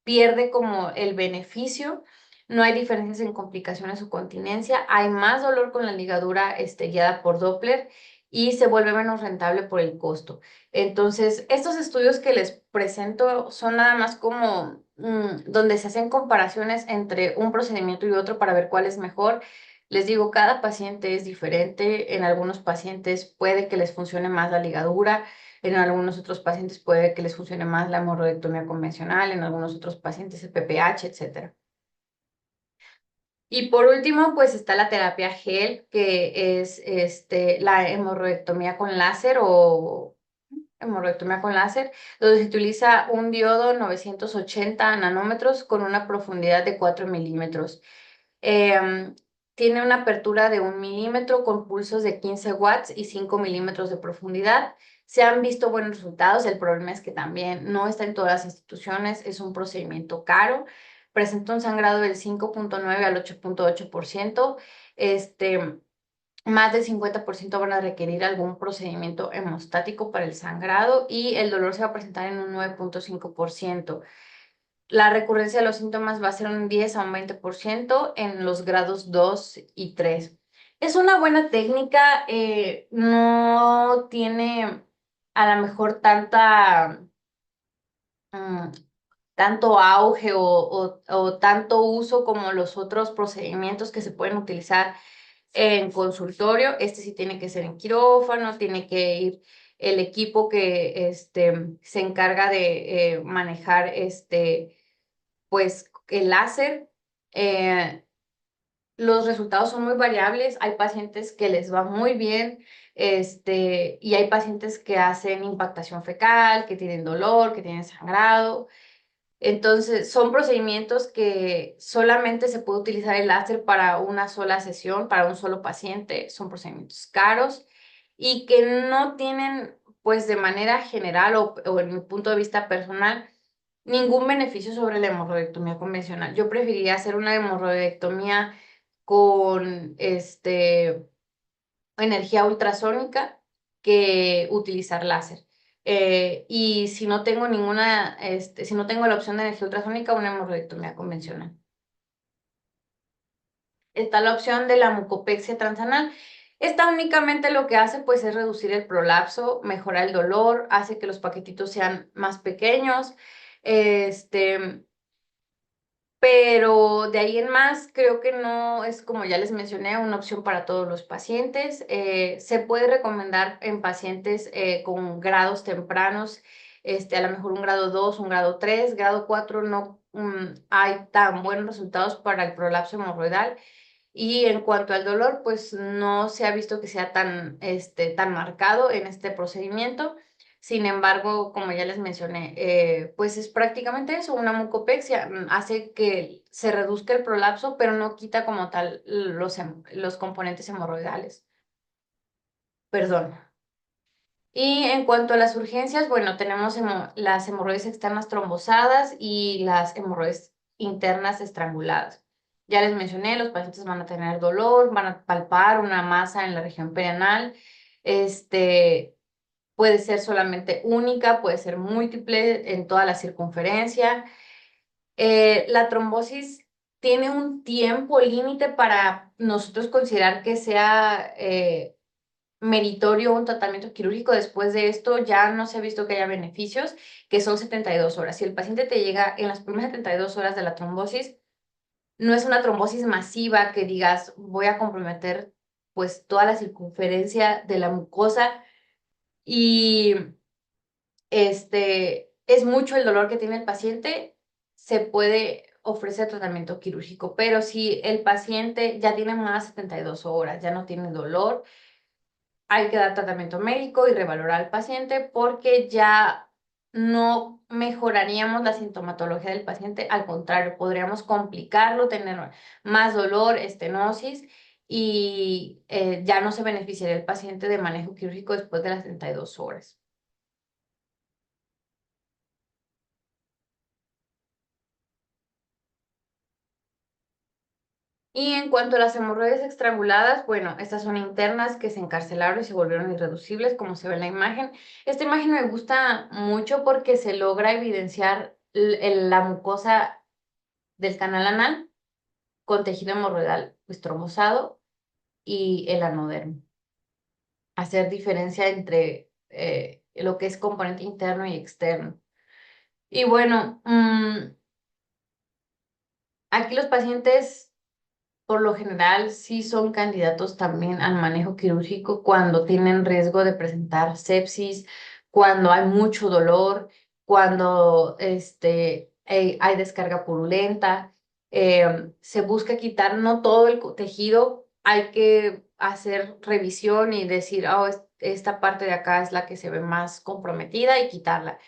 pierde como el beneficio. No hay diferencias en complicaciones o continencia, hay más dolor con la ligadura guiada por Doppler y se vuelve menos rentable por el costo. Entonces, estos estudios que les presento son nada más como donde se hacen comparaciones entre un procedimiento y otro para ver cuál es mejor. Les digo, cada paciente es diferente. En algunos pacientes puede que les funcione más la ligadura, en algunos otros pacientes puede que les funcione más la hemorroidectomía convencional, en algunos otros pacientes el PPH, etcétera. Y por último, pues está la terapia gel, que es la hemorroidectomía con láser o hemorroidectomía con láser, donde se utiliza un diodo 980 nanómetros con una profundidad de 4 milímetros. Tiene una apertura de 1 milímetro con pulsos de 15 watts y 5 milímetros de profundidad. Se han visto buenos resultados. El problema es que también no está en todas las instituciones. Es un procedimiento caro. Presenta un sangrado del 5.9 al 8.8%. Más del 50% van a requerir algún procedimiento hemostático para el sangrado y el dolor se va a presentar en un 9.5%. La recurrencia de los síntomas va a ser un 10 a un 20% en los grados 2 y 3. Es una buena técnica, no tiene a lo mejor mm, tanto auge o tanto uso como los otros procedimientos que se pueden utilizar en consultorio. Este sí tiene que ser en quirófano, tiene que ir el equipo que se encarga de manejar pues el láser. eh, los resultados son muy variables. Hay pacientes que les va muy bien, y hay pacientes que hacen impactación fecal, que tienen dolor, que tienen sangrado. Entonces, son procedimientos que solamente se puede utilizar el láser para una sola sesión, para un solo paciente. Son procedimientos caros y que no tienen, pues de manera general o en mi punto de vista personal, ningún beneficio sobre la hemorroidectomía convencional. Yo preferiría hacer una hemorroidectomía con energía ultrasónica que utilizar láser. Y si no tengo si no tengo la opción de energía ultrasónica, una hemorroidectomía convencional. Está la opción de la mucopexia transanal. Esta únicamente lo que hace pues es reducir el prolapso, mejora el dolor, hace que los paquetitos sean más pequeños. Este, pero de ahí en más, creo que no es, como ya les mencioné, una opción para todos los pacientes. Se puede recomendar en pacientes con grados tempranos, a lo mejor un grado 2, un grado 3, grado 4 no hay tan buenos resultados para el prolapso hemorroidal. Y en cuanto al dolor, pues no se ha visto que sea tan marcado en este procedimiento. Sin embargo, como ya les mencioné, pues es prácticamente eso, una mucopexia. Hace que se reduzca el prolapso, pero no quita como tal los componentes hemorroidales. Perdón. Y en cuanto a las urgencias, bueno, tenemos las hemorroides externas trombosadas y las hemorroides internas estranguladas. Ya les mencioné, los pacientes van a tener dolor, van a palpar una masa en la región perianal. Puede ser solamente única, puede ser múltiple en toda la circunferencia. La trombosis tiene un tiempo límite para nosotros considerar que sea meritorio un tratamiento quirúrgico. Después de esto ya no se ha visto que haya beneficios, que son 72 horas. Si el paciente te llega en las primeras 72 horas de la trombosis, no es una trombosis masiva que digas voy a comprometer pues toda la circunferencia de la mucosa y es mucho el dolor que tiene el paciente, se puede ofrecer tratamiento quirúrgico, pero si el paciente ya tiene más de 72 horas, ya no tiene dolor, hay que dar tratamiento médico y revalorar al paciente porque ya no mejoraríamos la sintomatología del paciente, al contrario, podríamos complicarlo, tener más dolor, estenosis y ya no se beneficiaría el paciente de manejo quirúrgico después de las 72 horas. Y en cuanto a las hemorroides estranguladas, bueno, estas son internas que se encarcelaron y se volvieron irreducibles, como se ve en la imagen. Esta imagen me gusta mucho porque se logra evidenciar la mucosa del canal anal con tejido hemorroidal pues, trombosado y el anodermo. Hacer diferencia entre lo que es componente interno y externo. Y bueno, aquí los pacientes por lo general sí son candidatos también al manejo quirúrgico cuando tienen riesgo de presentar sepsis, cuando hay mucho dolor, cuando hay descarga purulenta. Se busca quitar no todo el tejido, hay que hacer revisión y decir, oh, esta parte de acá es la que se ve más comprometida y quitarla.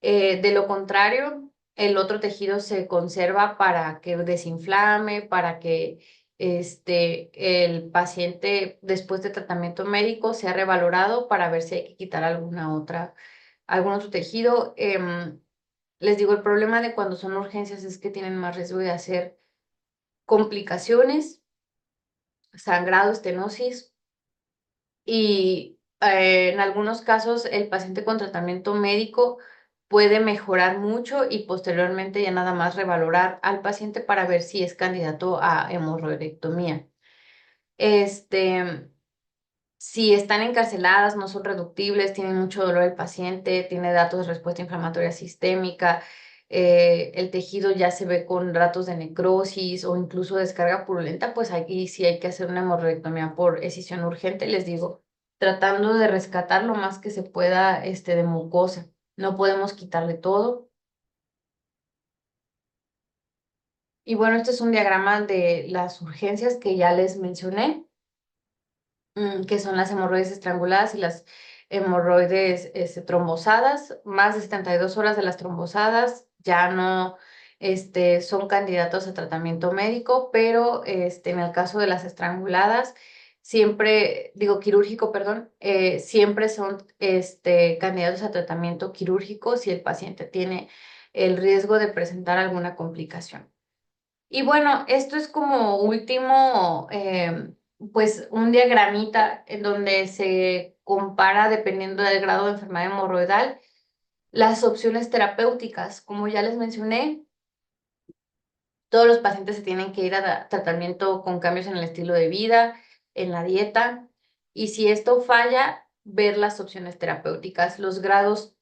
De lo contrario, el otro tejido se conserva para que desinflame, para que el paciente después de tratamiento médico sea revalorado para ver si hay que quitar algún otro tejido. Les digo, el problema de cuando son urgencias es que tienen más riesgo de hacer complicaciones, sangrado, estenosis y en algunos casos el paciente con tratamiento médico puede mejorar mucho y posteriormente ya nada más revalorar al paciente para ver si es candidato a hemorroidectomía. Si están encarceladas, no son reductibles, tienen mucho dolor el paciente, tiene datos de respuesta inflamatoria sistémica, el tejido ya se ve con datos de necrosis o incluso descarga purulenta, pues aquí sí hay que hacer una hemorroidectomía por escisión urgente, les digo, tratando de rescatar lo más que se pueda de mucosa. No podemos quitarle todo. Y bueno, este es un diagrama de las urgencias que ya les mencioné. Que son las hemorroides estranguladas y las hemorroides trombosadas. Más de 72 horas de las trombosadas ya no son candidatos a tratamiento médico, pero en el caso de las estranguladas, siempre, digo quirúrgico, perdón, siempre son candidatos a tratamiento quirúrgico si el paciente tiene el riesgo de presentar alguna complicación. Y bueno, esto es como último, pues un diagramita en donde se compara, dependiendo del grado de enfermedad hemorroidal, las opciones terapéuticas. Como ya les mencioné, todos los pacientes se tienen que ir a tratamiento con cambios en el estilo de vida, en la dieta, y si esto falla, ver las opciones terapéuticas. Los grados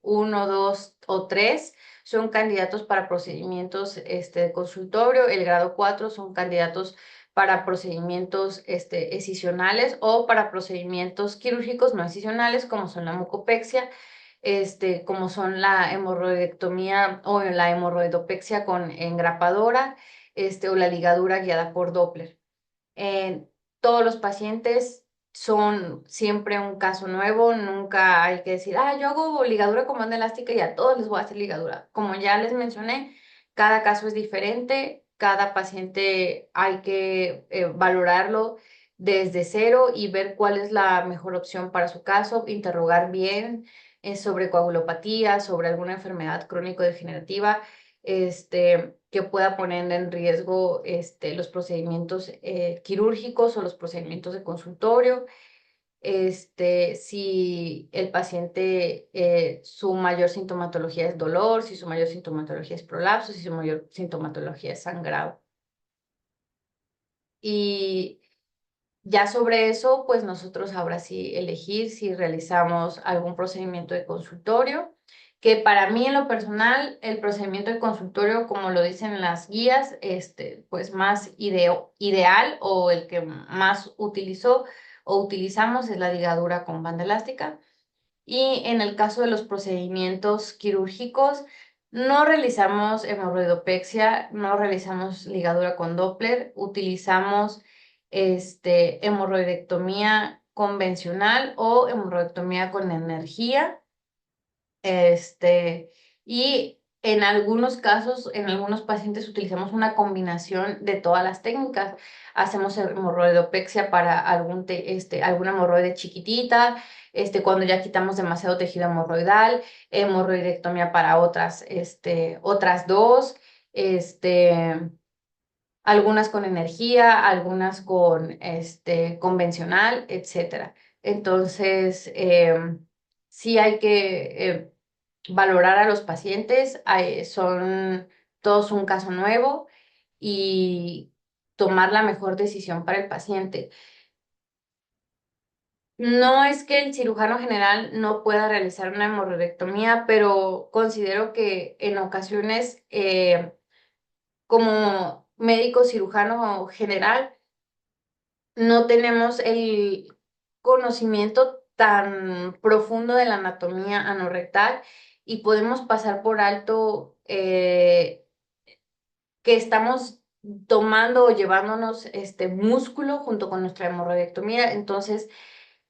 1, 2 o 3 son candidatos para procedimientos de consultorio, el grado 4 son candidatos para procedimientos escisionales o para procedimientos quirúrgicos no escisionales, como son la mucopexia, como son la hemorroidectomía o la hemorroidopexia con engrapadora, o la ligadura guiada por Doppler. Todos los pacientes son siempre un caso nuevo, nunca hay que decir, yo hago ligadura con banda elástica y a todos les voy a hacer ligadura. Como ya les mencioné, cada caso es diferente, cada paciente hay que valorarlo desde cero y ver cuál es la mejor opción para su caso, interrogar bien sobre coagulopatía, sobre alguna enfermedad crónico-degenerativa, que pueda poner en riesgo los procedimientos quirúrgicos o los procedimientos de consultorio. Si el paciente, su mayor sintomatología es dolor, si su mayor sintomatología es prolapso, si su mayor sintomatología es sangrado. Y ya sobre eso, pues nosotros ahora sí elegir si realizamos algún procedimiento de consultorio, que para mí en lo personal, el procedimiento de consultorio, como lo dicen las guías, pues más ideal o el que más utilizo o utilizamos es la ligadura con banda elástica. Y en el caso de los procedimientos quirúrgicos, no realizamos hemorroidopexia, no realizamos ligadura con Doppler, utilizamos hemorroidectomía convencional o hemorroidectomía con energía. Y en algunos casos, en algunos pacientes utilizamos una combinación de todas las técnicas. Hacemos hemorroidopexia para alguna hemorroide chiquitita, cuando ya quitamos demasiado tejido hemorroidal, hemorroidectomía para otras dos, algunas con energía, algunas con convencional, etcétera. Entonces, sí hay que valorar a los pacientes, son todos un caso nuevo y tomar la mejor decisión para el paciente. No es que el cirujano general no pueda realizar una hemorroidectomía, pero considero que en ocasiones, como médico cirujano general, no tenemos el conocimiento tan profundo de la anatomía anorrectal y podemos pasar por alto que estamos tomando o llevándonos este músculo junto con nuestra hemorroidectomía. Entonces,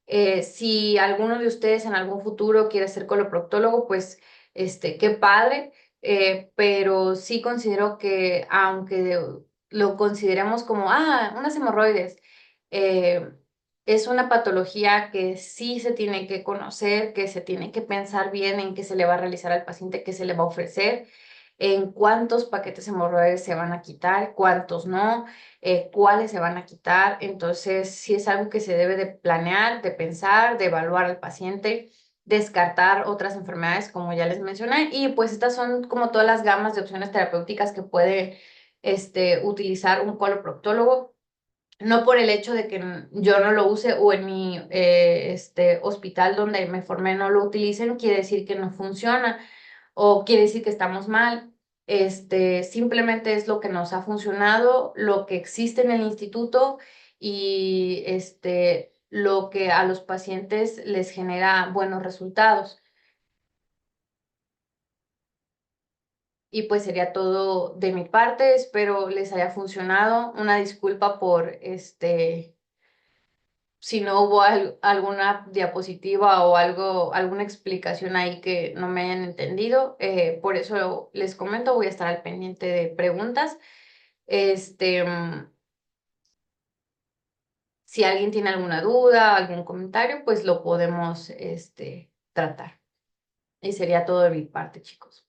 si alguno de ustedes en algún futuro quiere ser coloproctólogo, pues qué padre, pero sí considero que aunque lo consideremos como, unas hemorroides, eh, es una patología que sí se tiene que conocer, que se tiene que pensar bien en qué se le va a realizar al paciente, qué se le va a ofrecer, en cuántos paquetes hemorroides se van a quitar, cuántos no, cuáles se van a quitar. Entonces, sí es algo que se debe de planear, de pensar, de evaluar al paciente, descartar otras enfermedades, como ya les mencioné, y pues estas son como todas las gamas de opciones terapéuticas que puede utilizar un coloproctólogo. No por el hecho de que yo no lo use o en mi hospital donde me formé no lo utilicen, quiere decir que no funciona o quiere decir que estamos mal. Simplemente es lo que nos ha funcionado, lo que existe en el instituto y lo que a los pacientes les genera buenos resultados. Y pues sería todo de mi parte. Espero les haya funcionado. Una disculpa por si no hubo alguna diapositiva o alguna explicación ahí que no me hayan entendido. Por eso les comento, voy a estar al pendiente de preguntas. Este, mm, si alguien tiene alguna duda, algún comentario, pues lo podemos tratar. Y sería todo de mi parte, chicos.